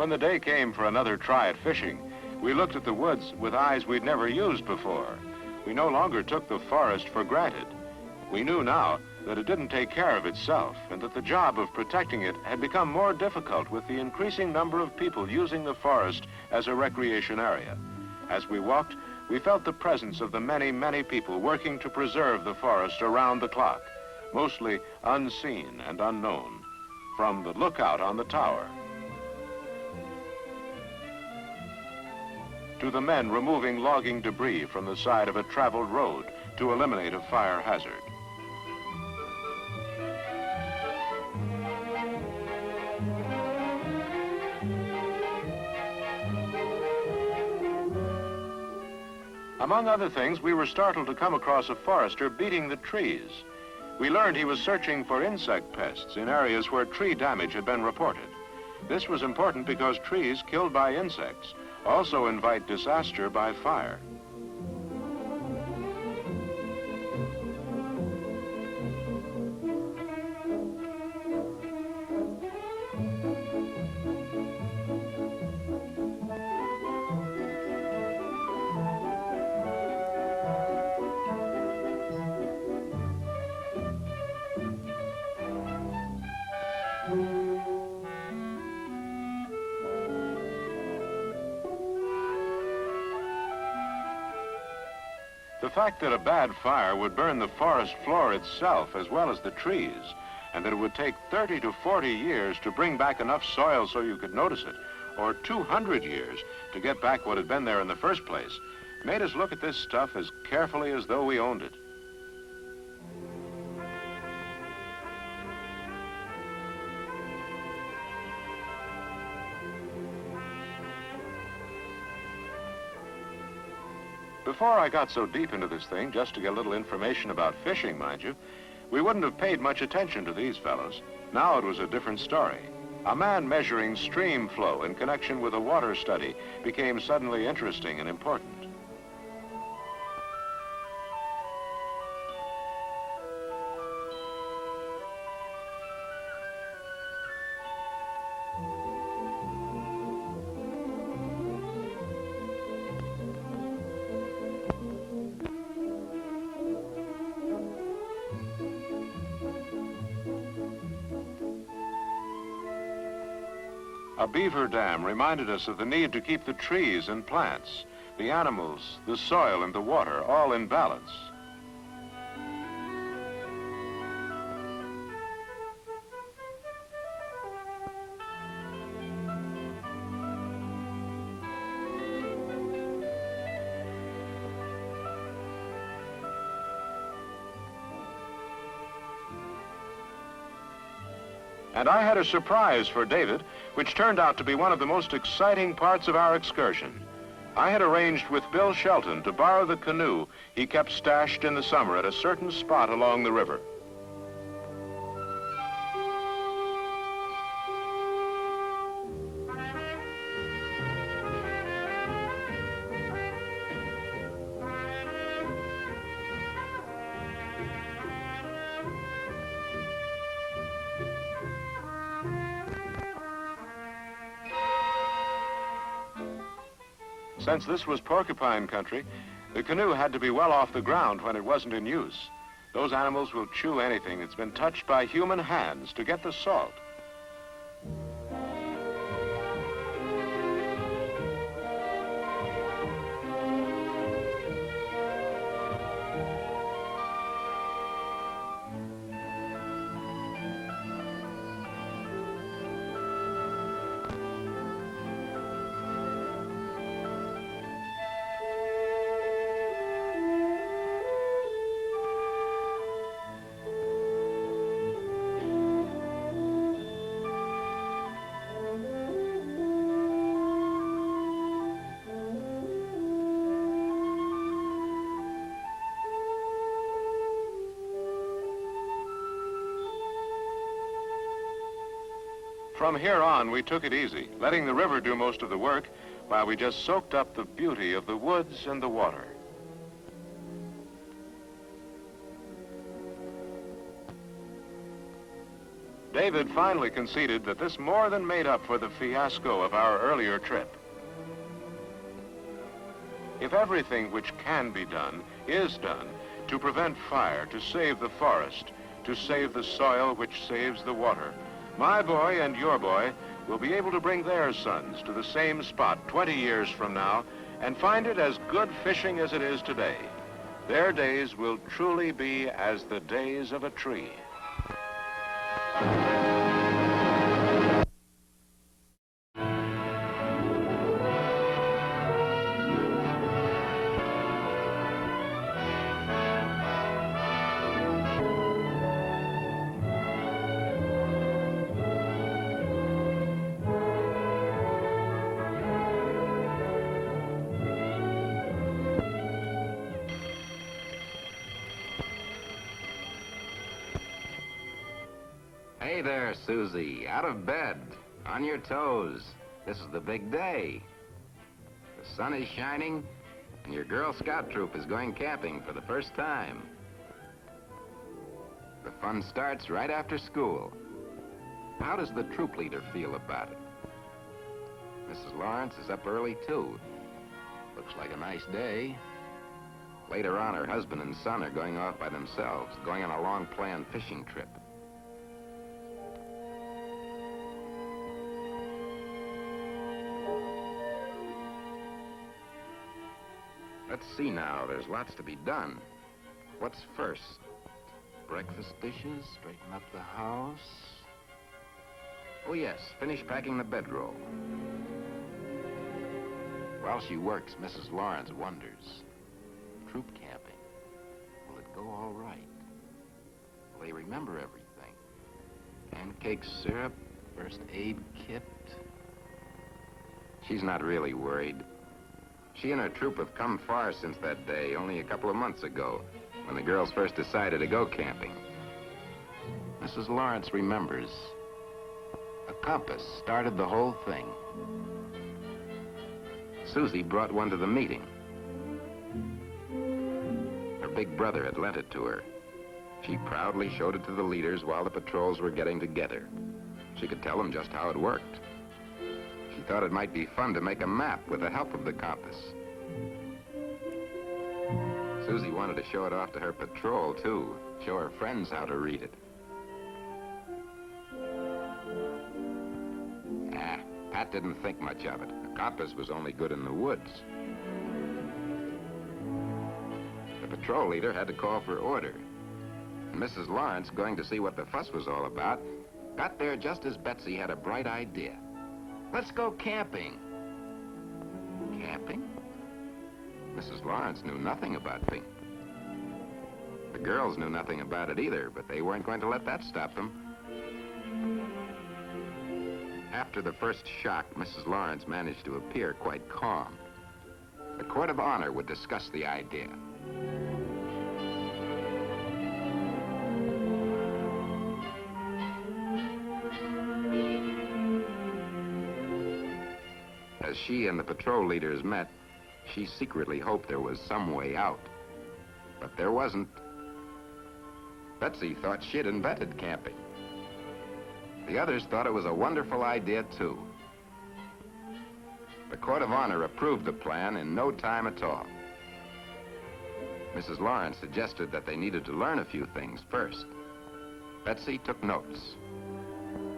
When the day came for another try at fishing, we looked at the woods with eyes we'd never used before. We no longer took the forest for granted. We knew now that it didn't take care of itself and that the job of protecting it had become more difficult with the increasing number of people using the forest as a recreation area. As we walked, we felt the presence of the many, many people working to preserve the forest around the clock, mostly unseen and unknown, from the lookout on the tower to the men removing logging debris from the side of a traveled road to eliminate a fire hazard. Among other things, we were startled to come across a forester beating the trees. We learned he was searching for insect pests in areas where tree damage had been reported. This was important because trees killed by insects also invite disaster by fire. The fact that a bad fire would burn the forest floor itself as well as the trees, and that it would take 30 to 40 years to bring back enough soil so you could notice it, or 200 years to get back what had been there in the first place made us look at this stuff as carefully as though we owned it. Before I got so deep into this thing, just to get a little information about fishing, mind you, we wouldn't have paid much attention to these fellows. Now it was a different story. A man measuring stream flow in connection with a water study became suddenly interesting and important. A beaver dam reminded us of the need to keep the trees and plants, the animals, the soil, and the water all in balance. And I had a surprise for David, which turned out to be one of the most exciting parts of our excursion. I had arranged with Bill Shelton to borrow the canoe he kept stashed in the summer at a certain spot along the river. Since this was porcupine country, the canoe had to be well off the ground when it wasn't in use. Those animals will chew anything that's been touched by human hands to get the salt. From here on, we took it easy, letting the river do most of the work while we just soaked up the beauty of the woods and the water. David finally conceded that this more than made up for the fiasco of our earlier trip. If everything which can be done is done to prevent fire, to save the forest, to save the soil which saves the water, my boy and your boy will be able to bring their sons to the same spot 20 years from now and find it as good fishing as it is today. Their days will truly be as the days of a tree. Hey there, Susie. Out of bed, on your toes. This is the big day. The sun is shining, and your Girl Scout troop is going camping for the first time. The fun starts right after school. How does the troop leader feel about it? Mrs. Lawrence is up early, too. Looks like a nice day. Later on, her husband and son are going off by themselves, going on a long-planned fishing trip. Let's see now, there's lots to be done. What's first? Breakfast dishes, straighten up the house. Oh yes, finish packing the bedroll. While she works, Mrs. Lawrence wonders. Troop camping. Will it go all right? Will they remember everything? Pancake syrup, first aid kit. She's not really worried. She and her troop have come far since that day, only a couple of months ago, when the girls first decided to go camping. Mrs. Lawrence remembers. A compass started the whole thing. Susie brought one to the meeting. Her big brother had lent it to her. She proudly showed it to the leaders while the patrols were getting together. She could tell them just how it worked. She thought it might be fun to make a map with the help of the compass. Susie wanted to show it off to her patrol, too. Show her friends how to read it. Pat didn't think much of it. A compass was only good in the woods. The patrol leader had to call for order. And Mrs. Lawrence, going to see what the fuss was all about, got there just as Betsy had a bright idea. Let's go camping. Camping? Mrs. Lawrence knew nothing about camping. The girls knew nothing about it either, but they weren't going to let that stop them. After the first shock, Mrs. Lawrence managed to appear quite calm. The Court of Honor would discuss the idea. As she and the patrol leaders met, she secretly hoped there was some way out. But there wasn't. Betsy thought she'd invented camping. The others thought it was a wonderful idea, too. The Court of Honor approved the plan in no time at all. Mrs. Lawrence suggested that they needed to learn a few things first. Betsy took notes.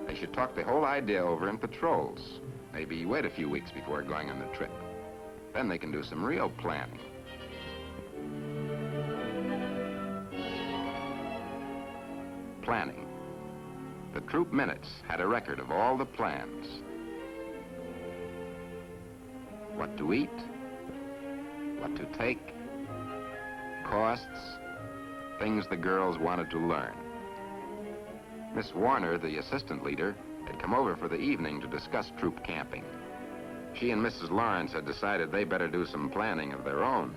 They should talk the whole idea over in patrols. Maybe wait a few weeks before going on the trip. Then they can do some real planning. Planning. The troop minutes had a record of all the plans. What to eat, what to take, costs, things the girls wanted to learn. Miss Warner, the assistant leader, had come over for the evening to discuss troop camping. She and Mrs. Lawrence had decided they better do some planning of their own.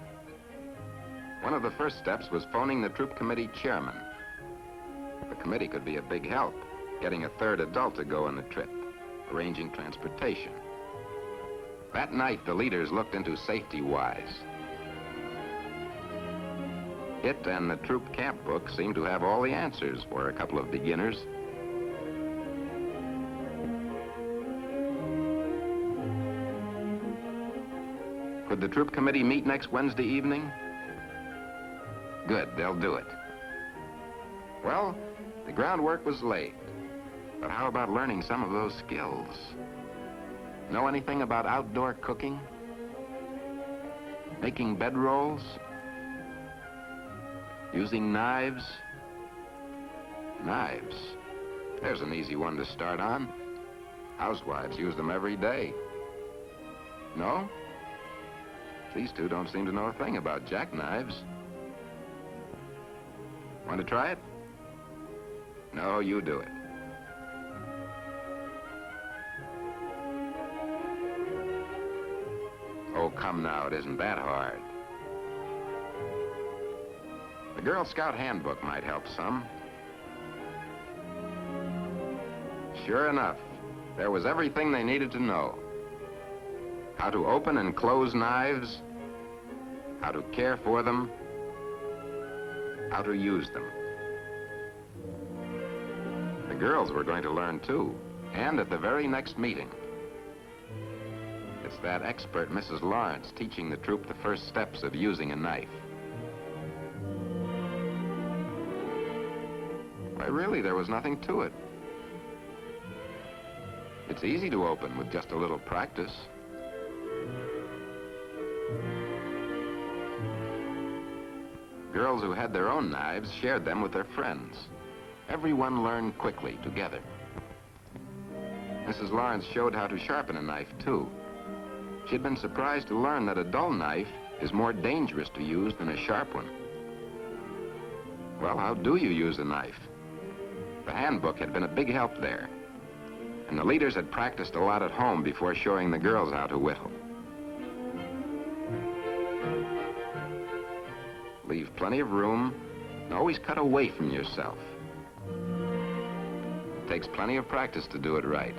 One of the first steps was phoning the troop committee chairman. The committee could be a big help, getting a third adult to go on the trip, arranging transportation. That night, the leaders looked into safety-wise. It and the troop camp book seemed to have all the answers for a couple of beginners. Could the troop committee meet next Wednesday evening? Good, they'll do it. Well, the groundwork was laid. But how about learning some of those skills? Know anything about outdoor cooking? Making bedrolls? Using knives? Knives. There's an easy one to start on. Housewives use them every day. No? These two don't seem to know a thing about jackknives. Want to try it? No, you do it. Oh, come now, it isn't that hard. The Girl Scout handbook might help some. Sure enough, there was everything they needed to know. How to open and close knives, how to care for them, how to use them. The girls were going to learn too, and at the very next meeting. It's that expert Mrs. Lawrence teaching the troop the first steps of using a knife. Why, really, there was nothing to it. It's easy to open with just a little practice. Girls who had their own knives shared them with their friends. Everyone learned quickly together. Mrs. Lawrence showed how to sharpen a knife, too. She'd been surprised to learn that a dull knife is more dangerous to use than a sharp one. Well, how do you use a knife? The handbook had been a big help there, and the leaders had practiced a lot at home before showing the girls how to whittle. Leave plenty of room, and always cut away from yourself. It takes plenty of practice to do it right.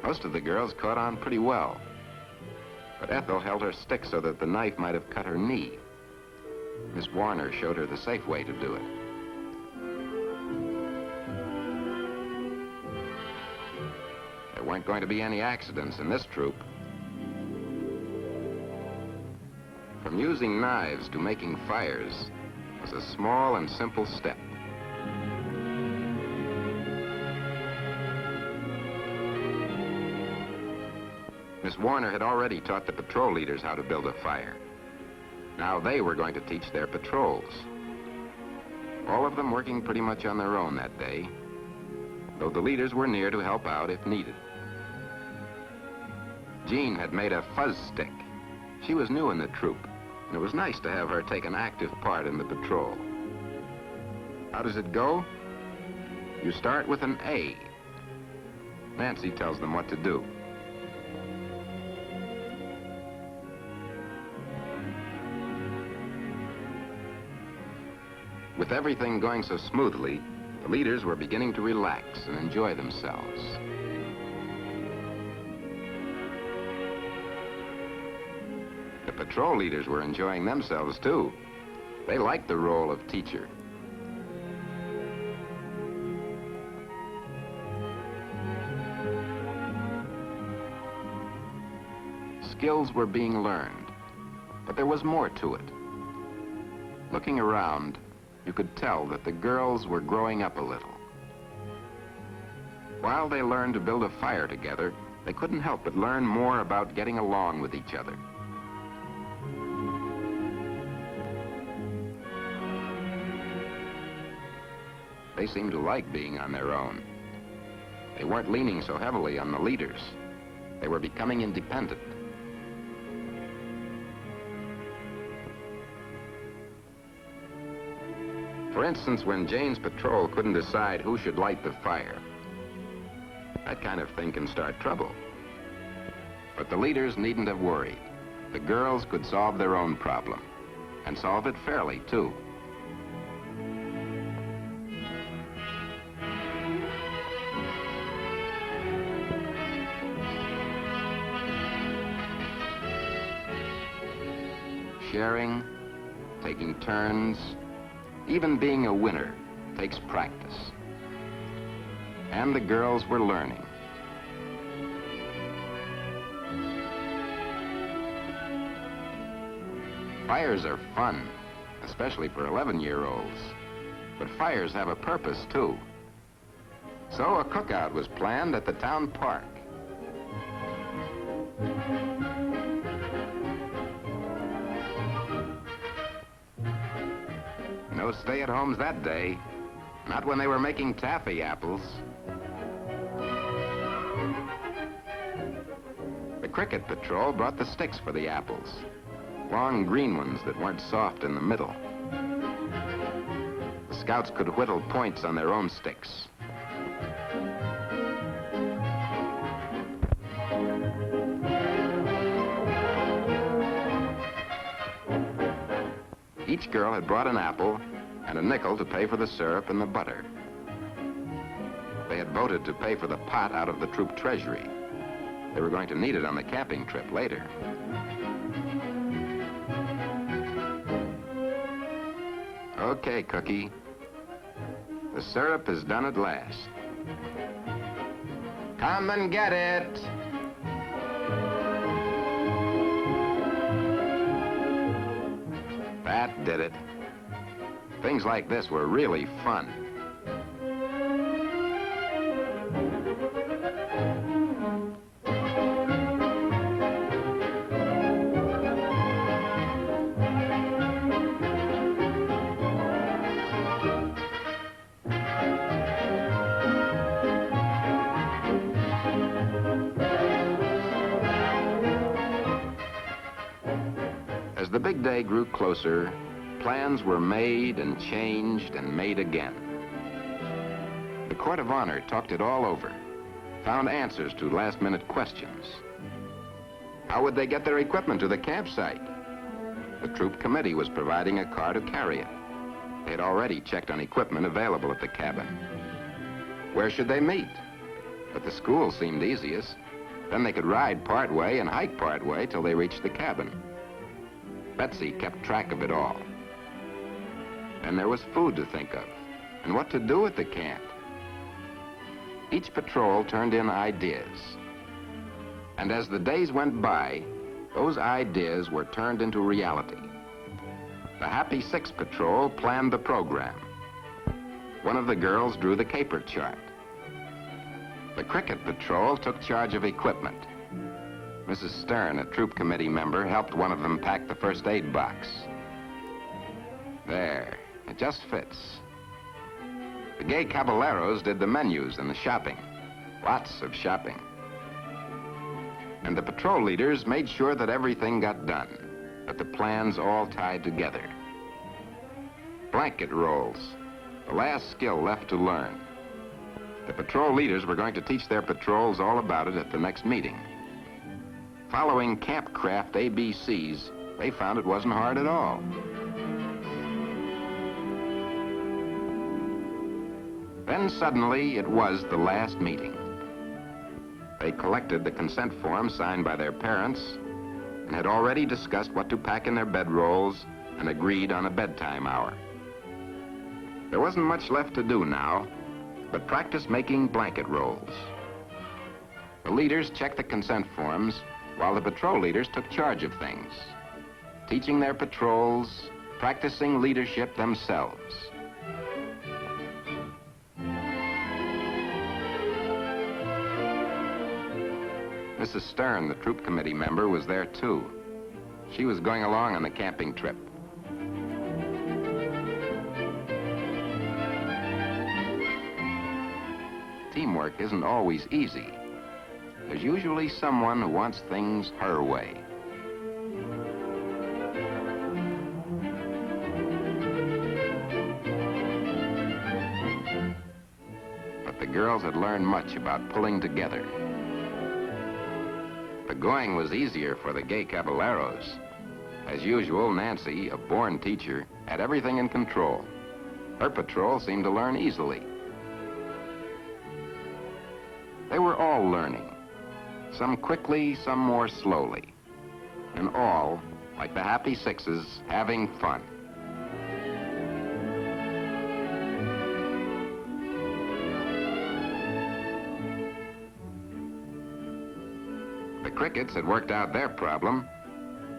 Most of the girls caught on pretty well, but Ethel held her stick so that the knife might have cut her knee. Miss Warner showed her the safe way to do it. There weren't going to be any accidents in this troop. From using knives to making fires was a small and simple step. Miss Warner had already taught the patrol leaders how to build a fire. Now they were going to teach their patrols. All of them working pretty much on their own that day, though the leaders were near to help out if needed. Jean had made a fuzz stick. She was new in the troop, and it was nice to have her take an active part in the patrol. How does it go? You start with an A. Nancy tells them what to do. With everything going so smoothly, the leaders were beginning to relax and enjoy themselves. The patrol leaders were enjoying themselves, too. They liked the role of teacher. Skills were being learned, but there was more to it. Looking around, you could tell that the girls were growing up a little. While they learned to build a fire together, they couldn't help but learn more about getting along with each other. They seemed to like being on their own. They weren't leaning so heavily on the leaders. They were becoming independent. For instance, when Jane's patrol couldn't decide who should light the fire, that kind of thing can start trouble. But the leaders needn't have worried. The girls could solve their own problem, and solve it fairly, too. Sharing, taking turns, even being a winner takes practice. And the girls were learning. Fires are fun, especially for 11-year-olds. But fires have a purpose, too. So a cookout was planned at the town park. No stay-at-homes that day, not when they were making taffy apples. The cricket patrol brought the sticks for the apples, long green ones that weren't soft in the middle. The scouts could whittle points on their own sticks. Each girl had brought an apple and a nickel to pay for the syrup and the butter. They had voted to pay for the pot out of the troop treasury. They were going to need it on the camping trip later. Okay, Cookie. The syrup is done at last. Come and get it. That did it. Things like this were really fun. the big day grew closer, plans were made and changed and made again. The Court of Honor talked it all over, found answers to last-minute questions. How would they get their equipment to the campsite? The troop committee was providing a car to carry it. They had already checked on equipment available at the cabin. Where should they meet? But the school seemed easiest. Then they could ride part way and hike part way till they reached the cabin. Betsy kept track of it all. And there was food to think of, and what to do at the camp. Each patrol turned in ideas. And as the days went by, those ideas were turned into reality. The Happy Six Patrol planned the program. One of the girls drew the caper chart. The Cricket Patrol took charge of equipment. Mrs. Stern, a troop committee member, helped one of them pack the first aid box. There, it just fits. The gay caballeros did the menus and the shopping. Lots of shopping. And the patrol leaders made sure that everything got done, that the plans all tied together. Blanket rolls, the last skill left to learn. The patrol leaders were going to teach their patrols all about it at the next meeting. Following Campcraft ABCs, they found it wasn't hard at all. Then suddenly it was the last meeting. They collected the consent form signed by their parents and had already discussed what to pack in their bedrolls and agreed on a bedtime hour. There wasn't much left to do now, but practice making blanket rolls. The leaders checked the consent forms while the patrol leaders took charge of things, teaching their patrols, practicing leadership themselves. Mrs. Stern, the troop committee member, was there too. She was going along on the camping trip. Teamwork isn't always easy. There's usually someone who wants things her way. But the girls had learned much about pulling together. The going was easier for the gay caballeros. As usual, Nancy, a born teacher, had everything in control. Her patrol seemed to learn easily. They were all learning, some quickly, some more slowly, and all, like the Happy Sixes, having fun. The Crickets had worked out their problem,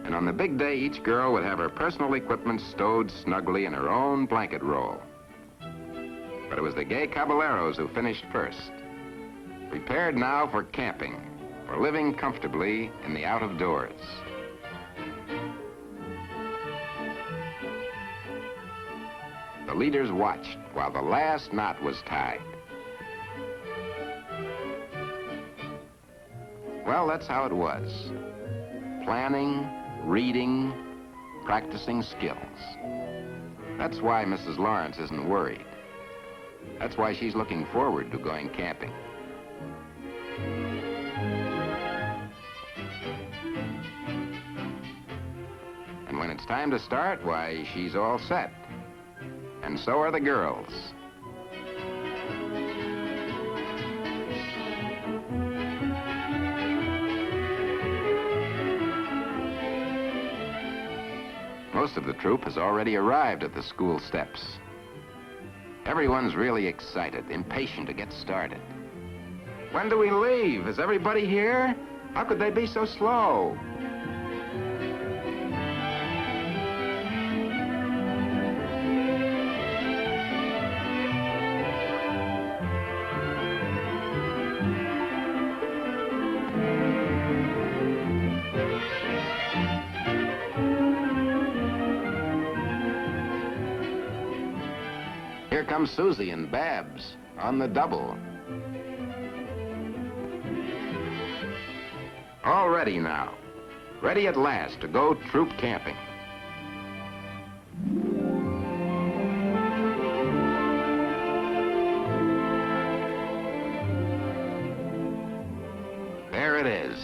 and on the big day, each girl would have her personal equipment stowed snugly in her own blanket roll. But it was the gay caballeros who finished first. Prepared now for camping, for living comfortably in the out-of-doors. The leaders watched while the last knot was tied. Well, that's how it was. Planning, reading, practicing skills. That's why Mrs. Lawrence isn't worried. That's why she's looking forward to going camping. And when it's time to start, why, she's all set. And so are the girls. Most of the troop has already arrived at the school steps. Everyone's really excited, impatient to get started. When do we leave? Is everybody here? How could they be so slow? Here comes Susie and Babs on the double. All ready now. Ready at last to go troop camping. There it is.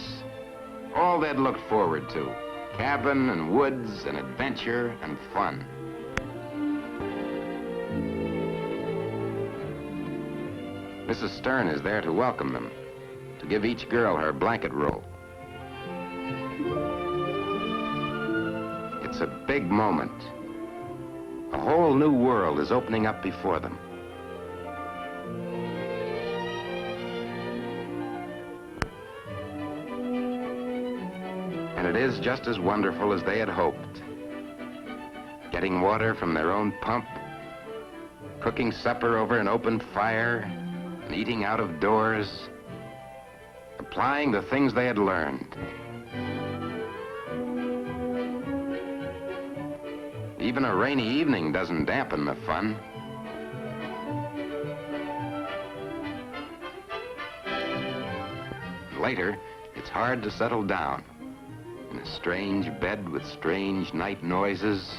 All they'd looked forward to. Cabin and woods and adventure and fun. Mrs. Stern is there to welcome them, to give each girl her blanket roll. It's a big moment. A whole new world is opening up before them. And it is just as wonderful as they had hoped. Getting water from their own pump, cooking supper over an open fire, and eating out of doors, applying the things they had learned. Even a rainy evening doesn't dampen the fun. Later, it's hard to settle down in a strange bed with strange night noises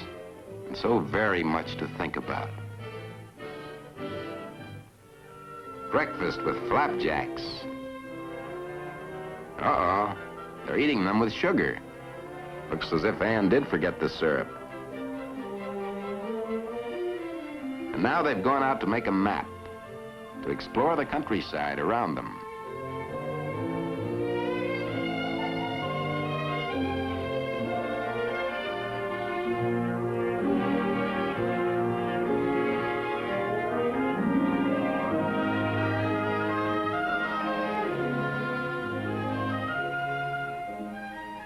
and so very much to think about. Breakfast with flapjacks. Uh-oh, they're eating them with sugar. Looks as if Ann did forget the syrup. And now they've gone out to make a map, to explore the countryside around them.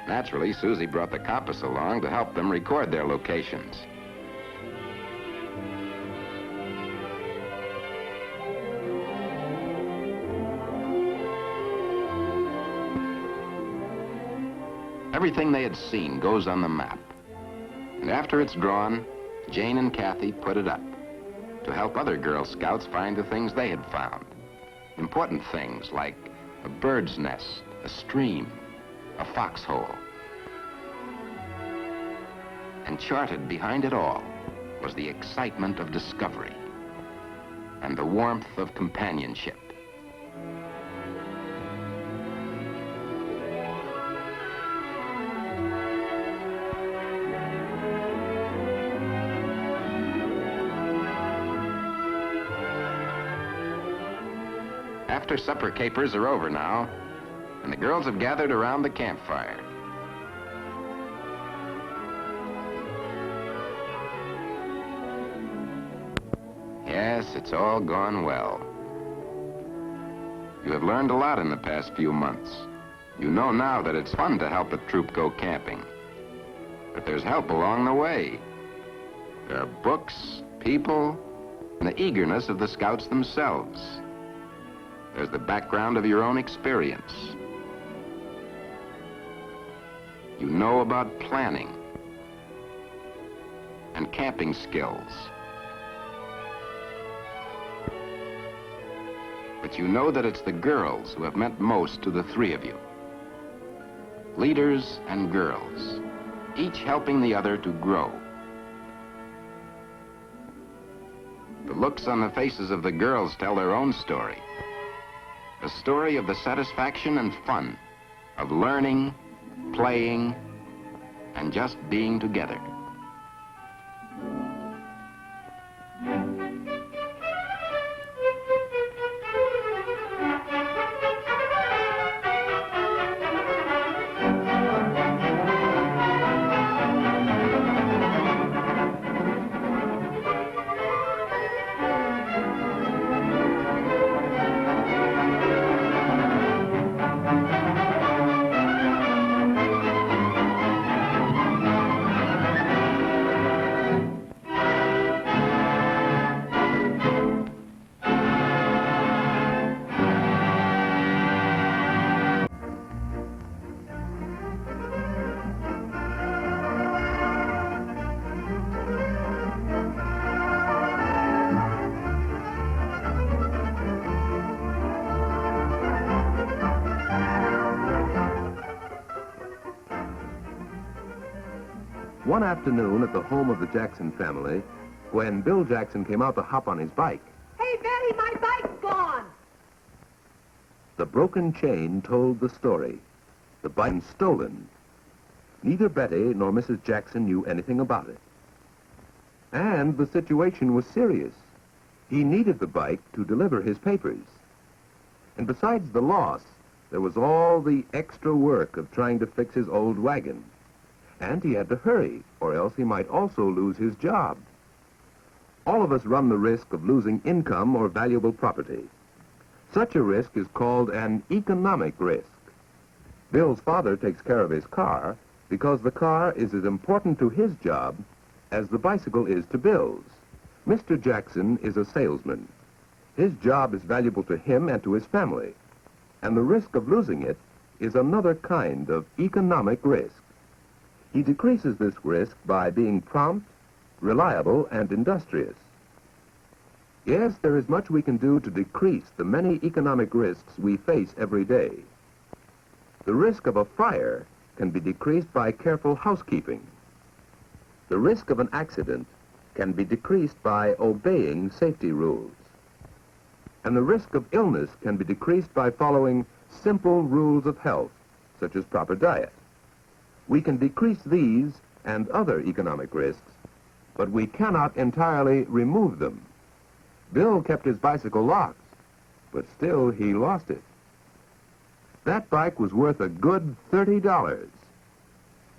Naturally, Susie brought the compass along to help them record their locations. Everything they had seen goes on the map. And after it's drawn, Jane and Kathy put it up to help other Girl Scouts find the things they had found. Important things like a bird's nest, a stream, a foxhole. And charted behind it all was the excitement of discovery and the warmth of companionship. After supper capers are over now, and the girls have gathered around the campfire. Yes, it's all gone well. You have learned a lot in the past few months. You know now that it's fun to help a troop go camping. But there's help along the way. There are books, people, and the eagerness of the Scouts themselves. There's the background of your own experience. You know about planning and camping skills. But you know that it's the girls who have meant most to the three of you. Leaders and girls, each helping the other to grow. The looks on the faces of the girls tell their own story. A story of the satisfaction and fun of learning, playing, and just being together. One afternoon at the home of the Jackson family, when Bill Jackson came out to hop on his bike, Hey, Betty, my bike's gone. The broken chain told the story. The bike was stolen. Neither Betty nor Mrs. Jackson knew anything about it. And the situation was serious. He needed the bike to deliver his papers. And besides the loss, there was all the extra work of trying to fix his old wagon. And he had to hurry, or else he might also lose his job. All of us run the risk of losing income or valuable property. Such a risk is called an economic risk. Bill's father takes care of his car because the car is as important to his job as the bicycle is to Bill's. Mr. Jackson is a salesman. His job is valuable to him and to his family, and the risk of losing it is another kind of economic risk. He decreases this risk by being prompt, reliable, and industrious. Yes, there is much we can do to decrease the many economic risks we face every day. The risk of a fire can be decreased by careful housekeeping. The risk of an accident can be decreased by obeying safety rules. And the risk of illness can be decreased by following simple rules of health, such as proper diet. We can decrease these and other economic risks, but we cannot entirely remove them. Bill kept his bicycle locked, but still he lost it. That bike was worth a good $30.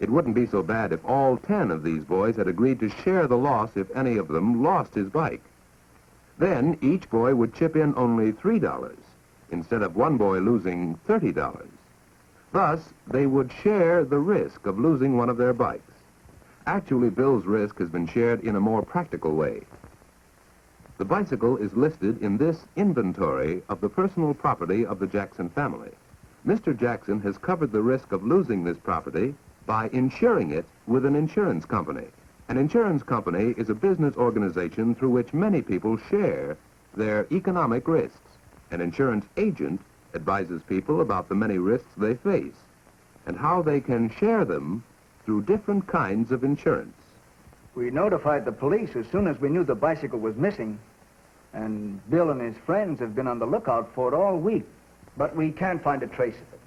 It wouldn't be so bad if all 10 of these boys had agreed to share the loss if any of them lost his bike. Then each boy would chip in only $3, instead of one boy losing $30. Thus, they would share the risk of losing one of their bikes. Actually, Bill's risk has been shared in a more practical way. The bicycle is listed in this inventory of the personal property of the Jackson family. Mr. Jackson has covered the risk of losing this property by insuring it with an insurance company. An insurance company is a business organization through which many people share their economic risks. An insurance agent advises people about the many risks they face and how they can share them through different kinds of insurance. We notified the police as soon as we knew the bicycle was missing, and Bill and his friends have been on the lookout for it all week, but we can't find a trace of it.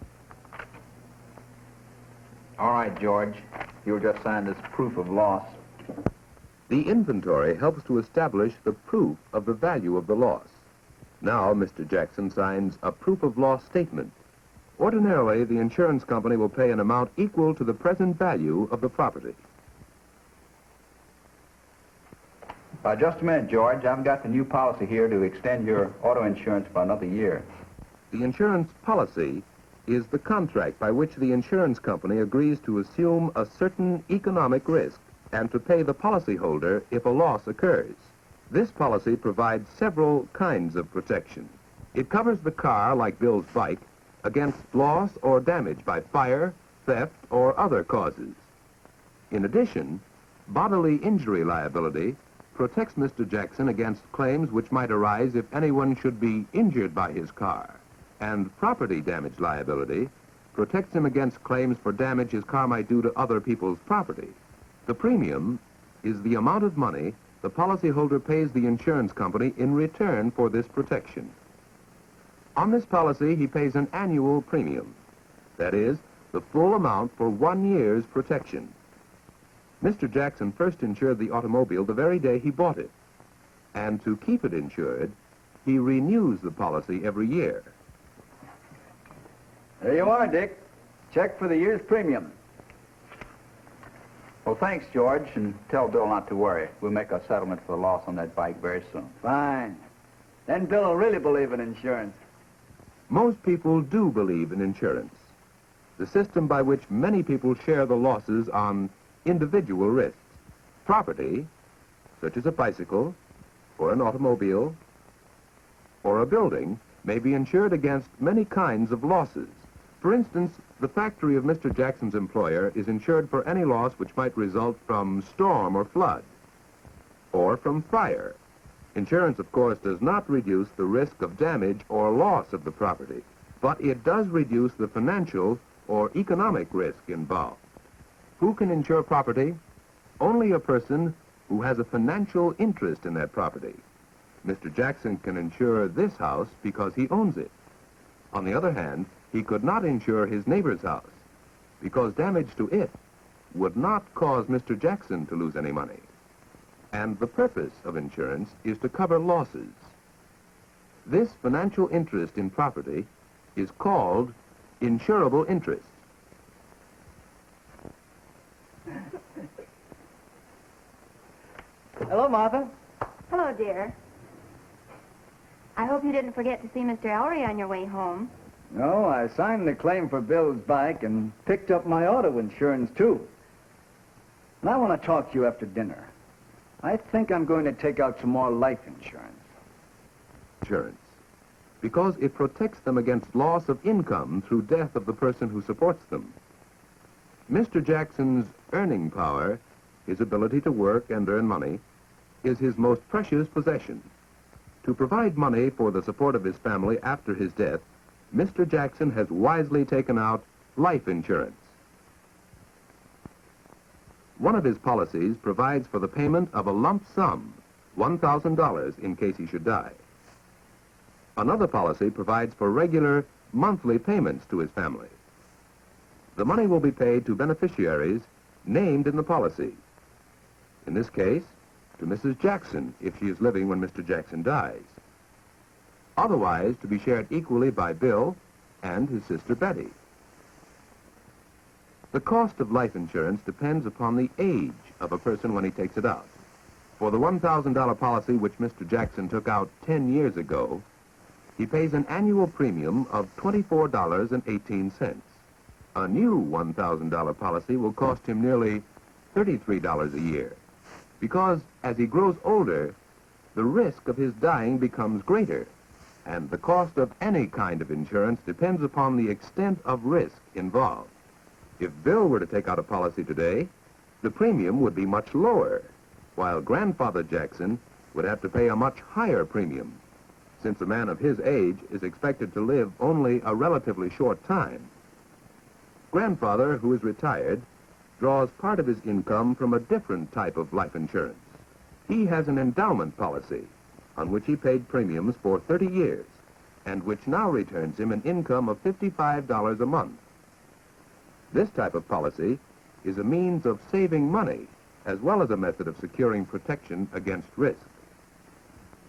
All right, George. You'll just sign this proof of loss. The inventory helps to establish the proof of the value of the loss. Now, Mr. Jackson signs a proof of loss statement. Ordinarily, the insurance company will pay an amount equal to the present value of the property. Just a minute, George. I've got the new policy here to extend your auto insurance for another year. The insurance policy is the contract by which the insurance company agrees to assume a certain economic risk and to pay the policyholder if a loss occurs. This policy provides several kinds of protection. It covers the car, like Bill's bike, against loss or damage by fire, theft, or other causes. In addition, bodily injury liability protects Mr. Jackson against claims which might arise if anyone should be injured by his car. And property damage liability protects him against claims for damage his car might do to other people's property. The premium is the amount of money the policyholder pays the insurance company in return for this protection. On this policy, he pays an annual premium. That is, the full amount for 1 year's protection. Mr. Jackson first insured the automobile the very day he bought it. And to keep it insured, he renews the policy every year. There you are, Dick. Check for the year's premium. Well, thanks, George, and tell Bill not to worry. We'll make a settlement for the loss on that bike very soon. Fine. Then Bill will really believe in insurance. Most people do believe in insurance, the system by which many people share the losses on individual risks. Property, such as a bicycle, or an automobile, or a building, may be insured against many kinds of losses. For instance, the factory of Mr. Jackson's employer is insured for any loss which might result from storm or flood, or from fire. Insurance, of course, does not reduce the risk of damage or loss of the property, but it does reduce the financial or economic risk involved. Who can insure property? Only a person who has a financial interest in that property. Mr. Jackson can insure this house because he owns it. On the other hand, he could not insure his neighbor's house because damage to it would not cause Mr. Jackson to lose any money. And the purpose of insurance is to cover losses. This financial interest in property is called insurable interest. Hello, Martha. Hello, dear. I hope you didn't forget to see Mr. Ellery on your way home. No, I signed the claim for Bill's bike and picked up my auto insurance, too. And I want to talk to you after dinner. I think I'm going to take out some more life insurance. Insurance, because it protects them against loss of income through death of the person who supports them. Mr. Jackson's earning power, his ability to work and earn money, is his most precious possession. To provide money for the support of his family after his death, Mr. Jackson has wisely taken out life insurance. One of his policies provides for the payment of a lump sum, $1,000, in case he should die. Another policy provides for regular monthly payments to his family. The money will be paid to beneficiaries named in the policy. In this case, to Mrs. Jackson, if she is living when Mr. Jackson dies. Otherwise, to be shared equally by Bill and his sister Betty. The cost of life insurance depends upon the age of a person when he takes it out. For the $1,000 policy which Mr. Jackson took out 10 years ago, he pays an annual premium of $24.18. A new $1,000 policy will cost him nearly $33 a year, because as he grows older, the risk of his dying becomes greater, and the cost of any kind of insurance depends upon the extent of risk involved. If Bill were to take out a policy today, the premium would be much lower, while Grandfather Jackson would have to pay a much higher premium, since a man of his age is expected to live only a relatively short time. Grandfather, who is retired, draws part of his income from a different type of life insurance. He has an endowment policy on which he paid premiums for 30 years and which now returns him an income of $55 a month. This type of policy is a means of saving money as well as a method of securing protection against risk.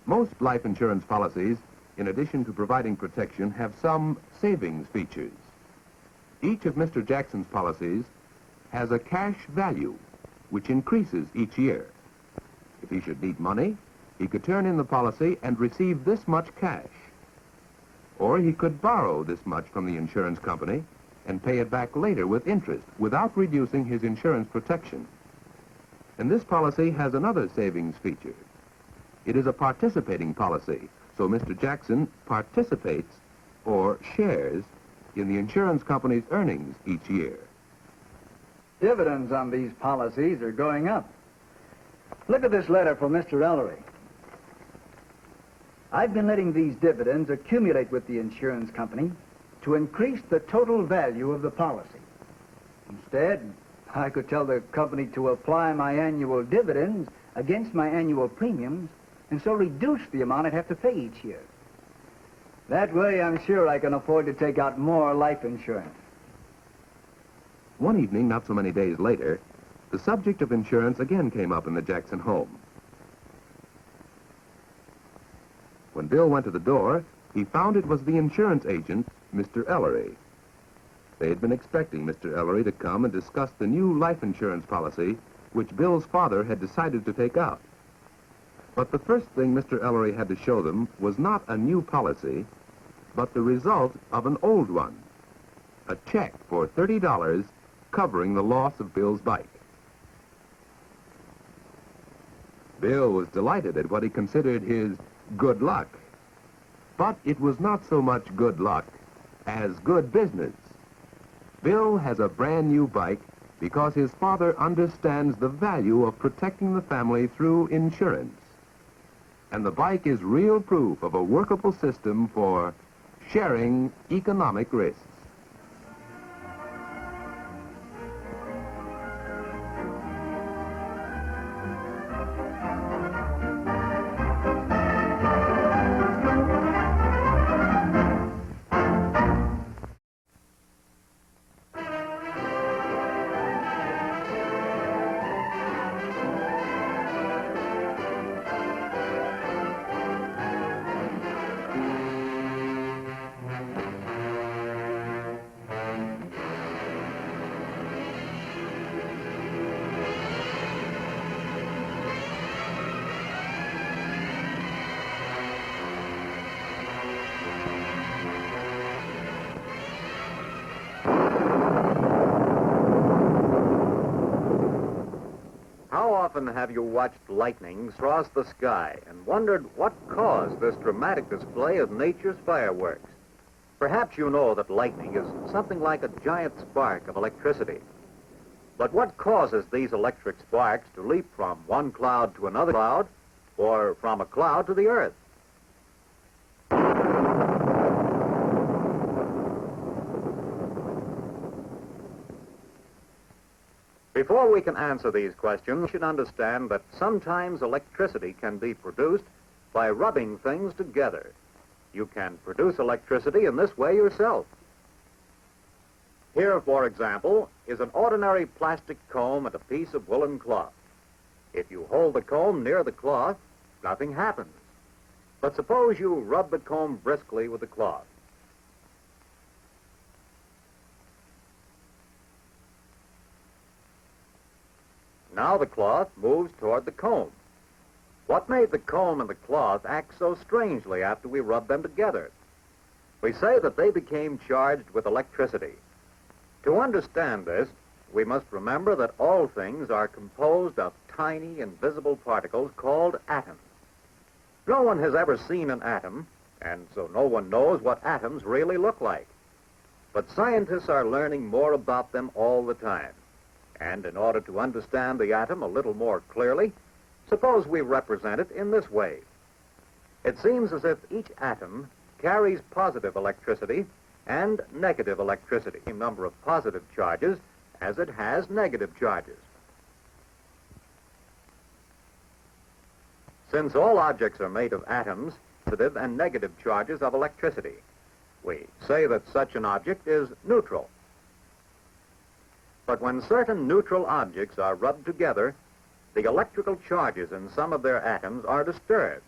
Most life insurance policies, in addition to providing protection, have some savings features. Each of Mr. Jackson's policies has a cash value which increases each year. If he should need money, he could turn in the policy and receive this much cash. Or he could borrow this much from the insurance company and pay it back later with interest without reducing his insurance protection. And this policy has another savings feature. It is a participating policy, so Mr. Jackson participates or shares in the insurance company's earnings each year. Dividends on these policies are going up. Look at this letter from Mr. Ellery. I've been letting these dividends accumulate with the insurance company to increase the total value of the policy. Instead, I could tell the company to apply my annual dividends against my annual premiums and so reduce the amount I'd have to pay each year. That way, I'm sure I can afford to take out more life insurance. One evening, not so many days later, the subject of insurance again came up in the Jackson home. When Bill went to the door, he found it was the insurance agent, Mr. Ellery. They had been expecting Mr. Ellery to come and discuss the new life insurance policy which Bill's father had decided to take out. But the first thing Mr. Ellery had to show them was not a new policy, but the result of an old one. A check for $30 covering the loss of Bill's bike. Bill was delighted at what he considered his good luck. But it was not so much good luck as good business. Bill has a brand new bike because his father understands the value of protecting the family through insurance. And the bike is real proof of a workable system for sharing economic risks. often have you watched lightning cross the sky and wondered what caused this dramatic display of nature's fireworks? Perhaps you know that lightning is something like a giant spark of electricity. But what causes these electric sparks to leap from one cloud to another cloud, or from a cloud to the earth? Before we can answer these questions, you should understand that sometimes electricity can be produced by rubbing things together. You can produce electricity in this way yourself. Here, for example, is an ordinary plastic comb and a piece of woolen cloth. If you hold the comb near the cloth, nothing happens. But suppose you rub the comb briskly with the cloth. Now the cloth moves toward the comb. What made the comb and the cloth act so strangely after we rubbed them together? We say that they became charged with electricity. To understand this, we must remember that all things are composed of tiny, invisible particles called atoms. No one has ever seen an atom, and so no one knows what atoms really look like. But scientists are learning more about them all the time. And in order to understand the atom a little more clearly, suppose we represent it in this way. It seems as if each atom carries positive electricity and negative electricity, the same number of positive charges as it has negative charges. Since all objects are made of atoms, positive and negative charges of electricity, we say that such an object is neutral. But when certain neutral objects are rubbed together, the electrical charges in some of their atoms are disturbed.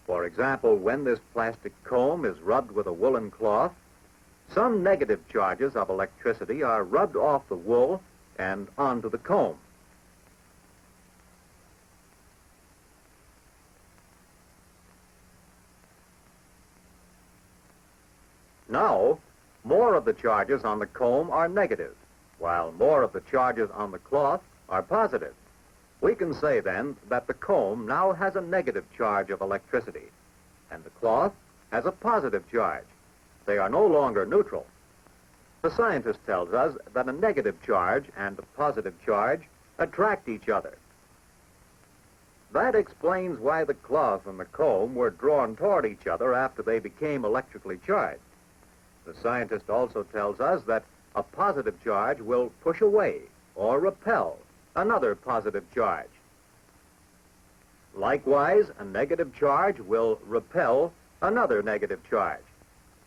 For example, when this plastic comb is rubbed with a woolen cloth, some negative charges of electricity are rubbed off the wool and onto the comb. Now, more of the charges on the comb are negative, while more of the charges on the cloth are positive. We can say, then, that the comb now has a negative charge of electricity, and the cloth has a positive charge. They are no longer neutral. The scientist tells us that a negative charge and a positive charge attract each other. That explains why the cloth and the comb were drawn toward each other after they became electrically charged. The scientist also tells us that a positive charge will push away or repel another positive charge. Likewise, a negative charge will repel another negative charge.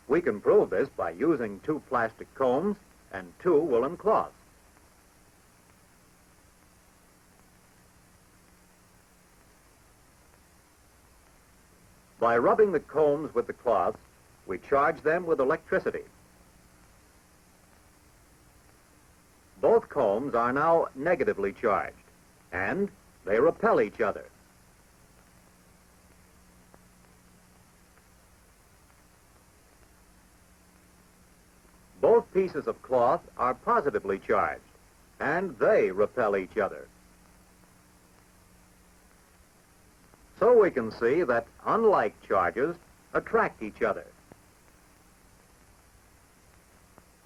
We can prove this by using two plastic combs and two woolen cloths. By rubbing the combs with the cloths, we charge them with electricity. Both combs are now negatively charged, and they repel each other. Both pieces of cloth are positively charged, and they repel each other. So we can see that unlike charges attract each other,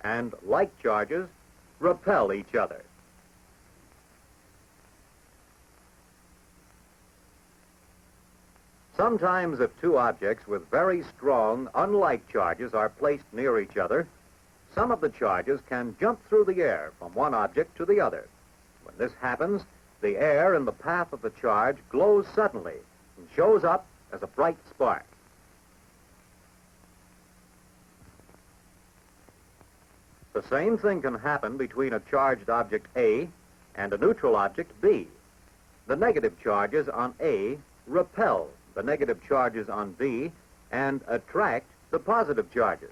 and like charges repel each other. Sometimes if two objects with very strong, unlike charges are placed near each other, some of the charges can jump through the air from one object to the other. When this happens, the air in the path of the charge glows suddenly and shows up as a bright spark. The same thing can happen between a charged object A and a neutral object B. The negative charges on A repel the negative charges on B and attract the positive charges.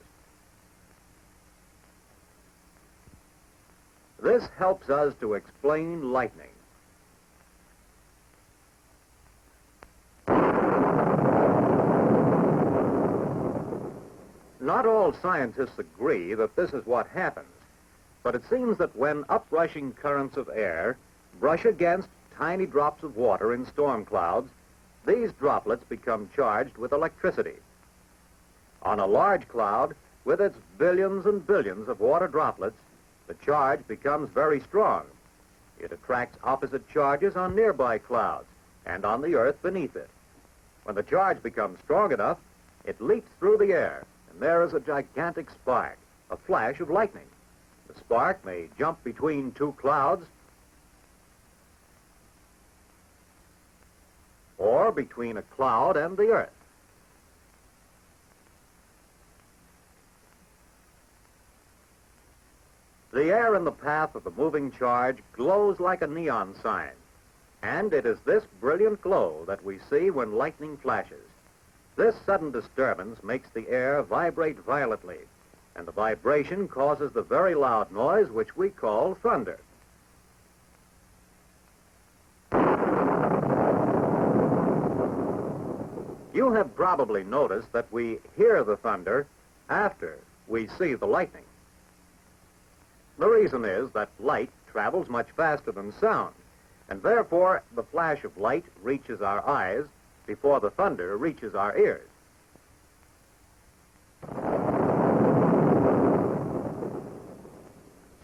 This helps us to explain lightning. Not all scientists agree that this is what happens, but it seems that when uprushing currents of air brush against tiny drops of water in storm clouds, these droplets become charged with electricity. On a large cloud, with its billions and billions of water droplets, the charge becomes very strong. It attracts opposite charges on nearby clouds and on the earth beneath it. When the charge becomes strong enough, it leaps through the air, and there is a gigantic spark, a flash of lightning. The spark may jump between two clouds or between a cloud and the earth. The air in the path of the moving charge glows like a neon sign, and it is this brilliant glow that we see when lightning flashes. This sudden disturbance makes the air vibrate violently, and the vibration causes the very loud noise which we call thunder. You have probably noticed that we hear the thunder after we see the lightning. The reason is that light travels much faster than sound, and therefore the flash of light reaches our eyes before the thunder reaches our ears.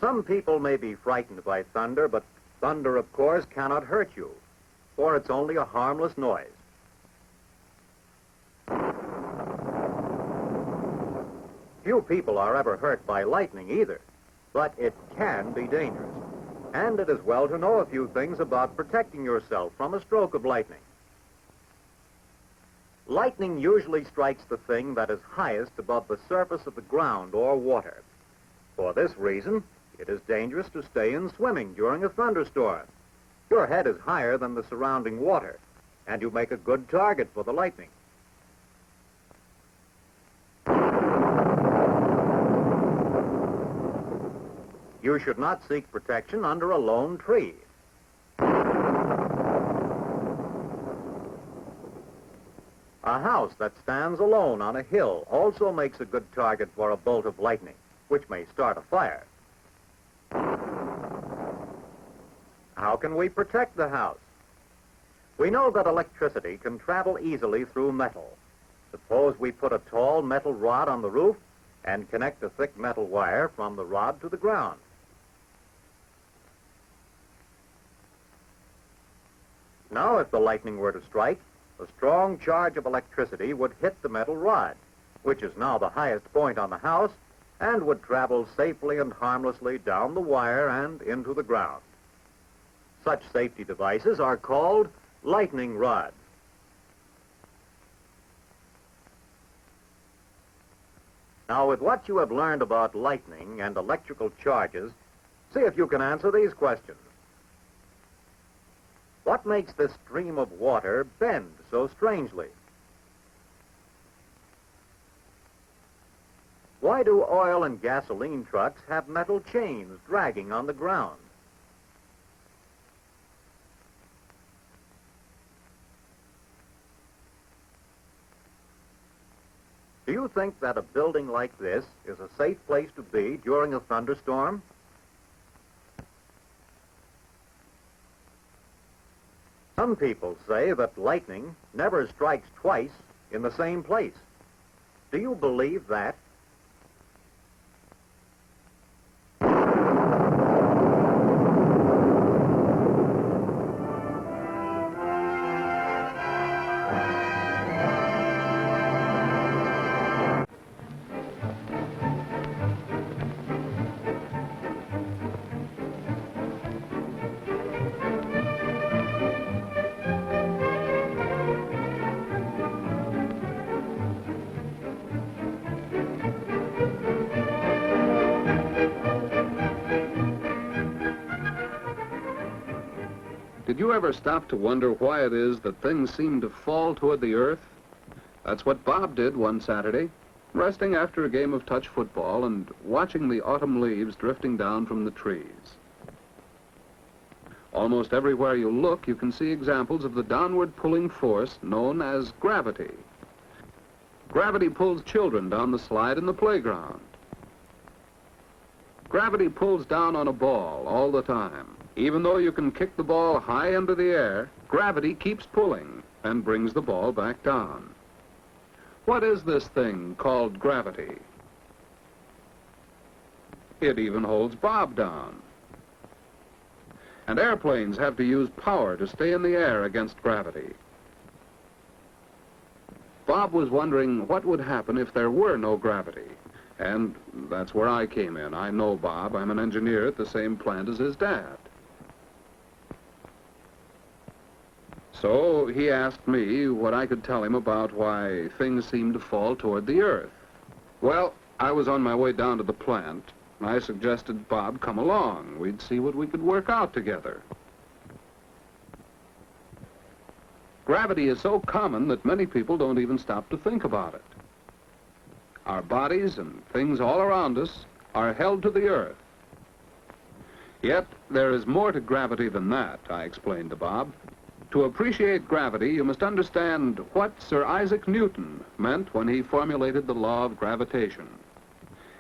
Some people may be frightened by thunder, but thunder, of course, cannot hurt you, for it's only a harmless noise. Few people are ever hurt by lightning either, but it can be dangerous. And it is well to know a few things about protecting yourself from a stroke of lightning. Lightning usually strikes the thing that is highest above the surface of the ground or water. For this reason, it is dangerous to stay in swimming during a thunderstorm. Your head is higher than the surrounding water, and you make a good target for the lightning. You should not seek protection under a lone tree. A house that stands alone on a hill also makes a good target for a bolt of lightning, which may start a fire. How can we protect the house? We know that electricity can travel easily through metal. Suppose we put a tall metal rod on the roof and connect a thick metal wire from the rod to the ground. Now, if the lightning were to strike, a strong charge of electricity would hit the metal rod, which is now the highest point on the house, and would travel safely and harmlessly down the wire and into the ground. Such safety devices are called lightning rods. Now, with what you have learned about lightning and electrical charges, see if you can answer these questions. What makes this stream of water bend so strangely? Why do oil and gasoline trucks have metal chains dragging on the ground? Do you think that a building like this is a safe place to be during a thunderstorm? Some people say that lightning never strikes twice in the same place. Do you believe that? Did you ever stop to wonder why it is that things seem to fall toward the earth? That's what Bob did one Saturday, resting after a game of touch football and watching the autumn leaves drifting down from the trees. Almost everywhere you look, you can see examples of the downward pulling force known as gravity. Gravity pulls children down the slide in the playground. Gravity pulls down on a ball all the time, Even though you can kick the ball high into the air, gravity keeps pulling and brings the ball back down. What is this thing called gravity? It even holds Bob down. And airplanes have to use power to stay in the air against gravity. Bob was wondering what would happen if there were no gravity. And that's where I came in. I know Bob. I'm an engineer at the same plant as his dad. So he asked me what I could tell him about why things seem to fall toward the earth. Well, I was on my way down to the plant. I suggested Bob come along. We'd see what we could work out together. Gravity is so common that many people don't even stop to think about it. Our bodies and things all around us are held to the earth. Yet there is more to gravity than that, I explained to Bob. To appreciate gravity, you must understand what Sir Isaac Newton meant when he formulated the law of gravitation.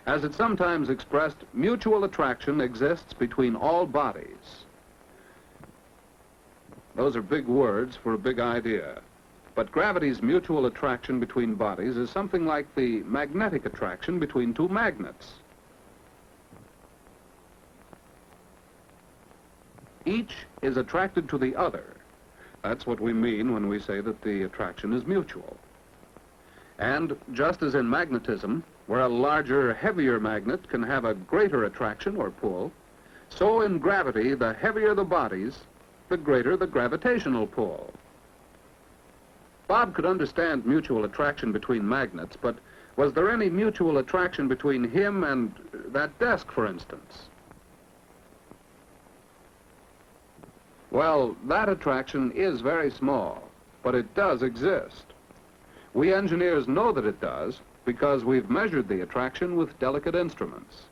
As it's sometimes expressed, mutual attraction exists between all bodies. Those are big words for a big idea. But gravity's mutual attraction between bodies is something like the magnetic attraction between two magnets. Each is attracted to the other. That's what we mean when we say that the attraction is mutual. And just as in magnetism, where a larger, heavier magnet can have a greater attraction or pull, so in gravity, the heavier the bodies, the greater the gravitational pull. Bob could understand mutual attraction between magnets, but was there any mutual attraction between him and that desk, for instance? Well, that attraction is very small, but it does exist. We engineers know that it does because we've measured the attraction with delicate instruments.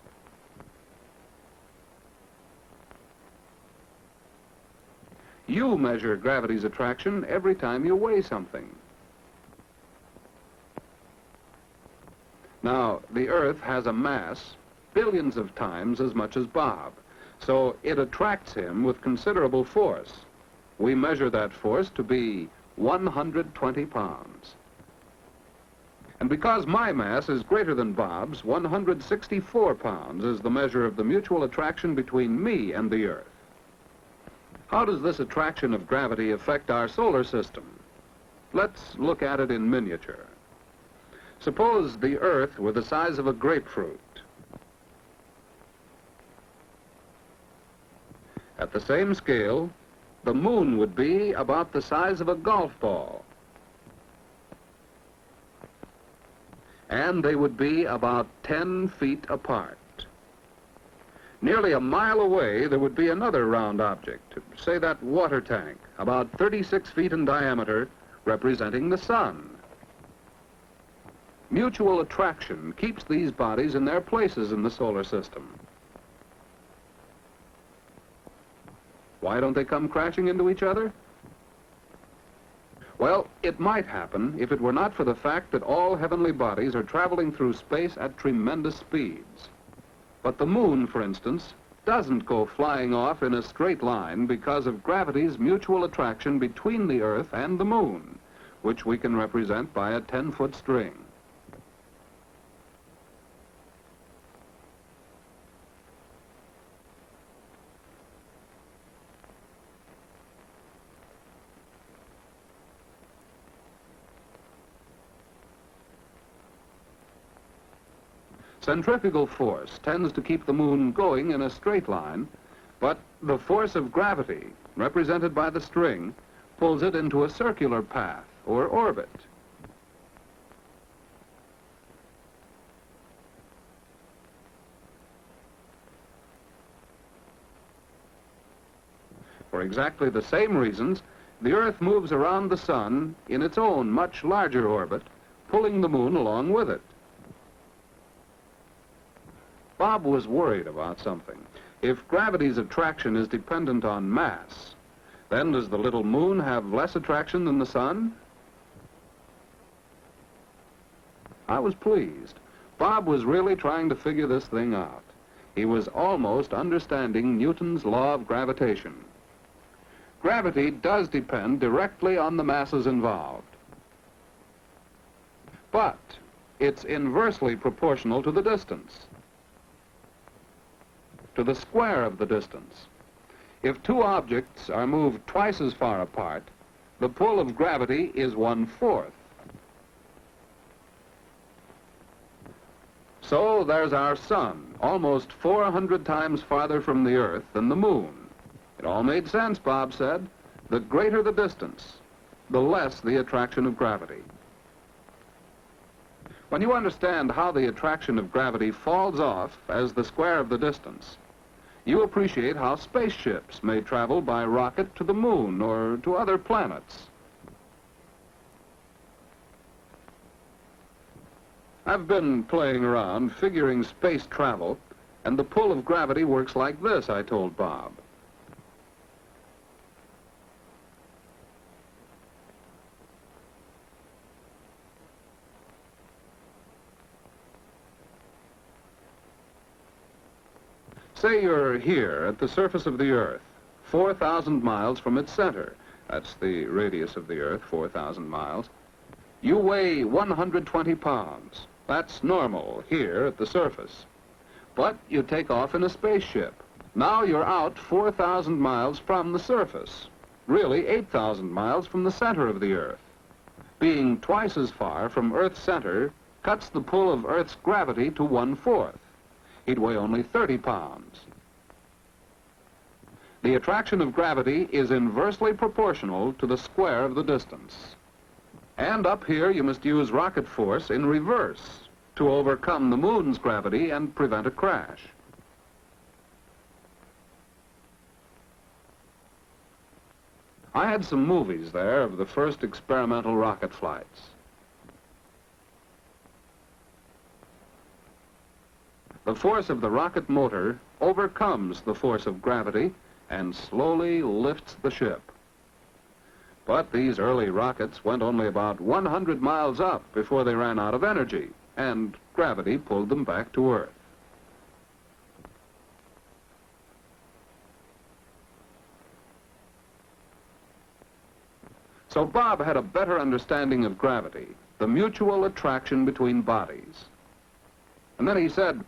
You measure gravity's attraction every time you weigh something. Now, the Earth has a mass billions of times as much as Bob, so it attracts him with considerable force. We measure that force to be 120 pounds. And because my mass is greater than Bob's, 164 pounds is the measure of the mutual attraction between me and the Earth. How does this attraction of gravity affect our solar system? Let's look at it in miniature. Suppose the Earth were the size of a grapefruit. At the same scale, the moon would be about the size of a golf ball. And they would be about 10 feet apart. Nearly a mile away, there would be another round object, say that water tank, about 36 feet in diameter, representing the sun. Mutual attraction keeps these bodies in their places in the solar system. Why don't they come crashing into each other? Well, it might happen if it were not for the fact that all heavenly bodies are traveling through space at tremendous speeds. But the moon, for instance, doesn't go flying off in a straight line because of gravity's mutual attraction between the Earth and the moon, which we can represent by a 10-foot string. Centrifugal force tends to keep the moon going in a straight line, but the force of gravity, represented by the string, pulls it into a circular path or orbit. For exactly the same reasons, the Earth moves around the sun in its own much larger orbit, pulling the moon along with it. Bob was worried about something. If gravity's attraction is dependent on mass, then does the little moon have less attraction than the sun? I was pleased. Bob was really trying to figure this thing out. he was almost understanding Newton's law of gravitation. Gravity does depend directly on the masses involved. But it's inversely proportional to the distance, to the square of the distance. If two objects are moved twice as far apart, the pull of gravity is 1/4. So there's our sun, almost 400 times farther from the Earth than the moon. It all made sense, Bob said. The greater the distance, the less the attraction of gravity. When you understand how the attraction of gravity falls off as the square of the distance, you appreciate how spaceships may travel by rocket to the moon or to other planets. I've been playing around figuring space travel, and the pull of gravity works like this, I told Bob. Say you're here at the surface of the Earth, 4,000 miles from its center. That's the radius of the Earth, 4,000 miles. You weigh 120 pounds. That's normal here at the surface. But you take off in a spaceship. Now you're out 4,000 miles from the surface, really 8,000 miles from the center of the Earth. Being twice as far from Earth's center cuts the pull of Earth's gravity to 1/4. He'd weigh only 30 pounds. The attraction of gravity is inversely proportional to the square of the distance. And up here you must use rocket force in reverse to overcome the moon's gravity and prevent a crash. I had some movies there of the first experimental rocket flights. The force of the rocket motor overcomes the force of gravity and slowly lifts the ship. But these early rockets went only about 100 miles up before they ran out of energy, and gravity pulled them back to Earth. So Bob had a better understanding of gravity, the mutual attraction between bodies. And then he said,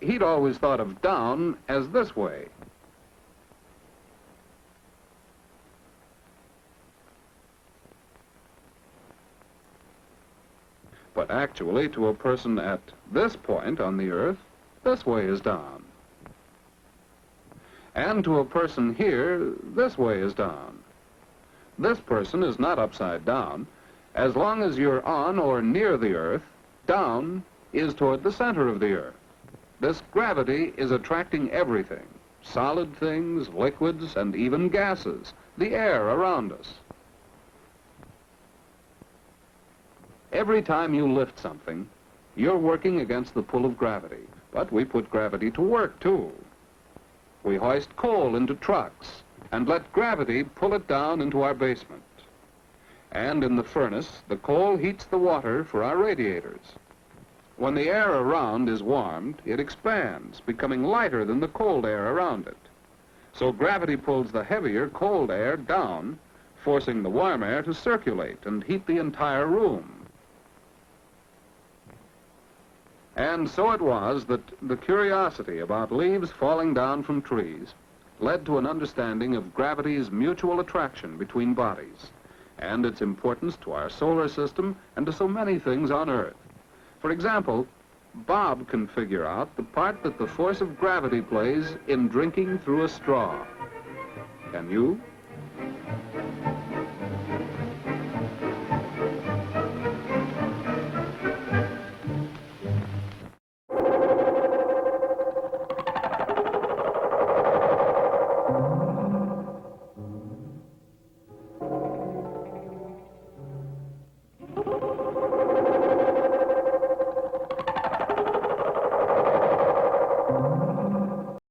he'd always thought of down as this way. But actually, to a person at this point on the Earth, this way is down. And to a person here, this way is down. This person is not upside down. As long as you're on or near the Earth, down is toward the center of the Earth. This gravity is attracting everything, solid things, liquids, and even gases, the air around us. Every time you lift something, you're working against the pull of gravity. But we put gravity to work, too. We hoist coal into trucks and let gravity pull it down into our basement. And in the furnace, the coal heats the water for our radiators. When the air around is warmed, it expands, becoming lighter than the cold air around it. So gravity pulls the heavier cold air down, forcing the warm air to circulate and heat the entire room. And so it was that the curiosity about leaves falling down from trees led to an understanding of gravity's mutual attraction between bodies and its importance to our solar system and to so many things on Earth. For example, Bob can figure out the part that the force of gravity plays in drinking through a straw. Can you?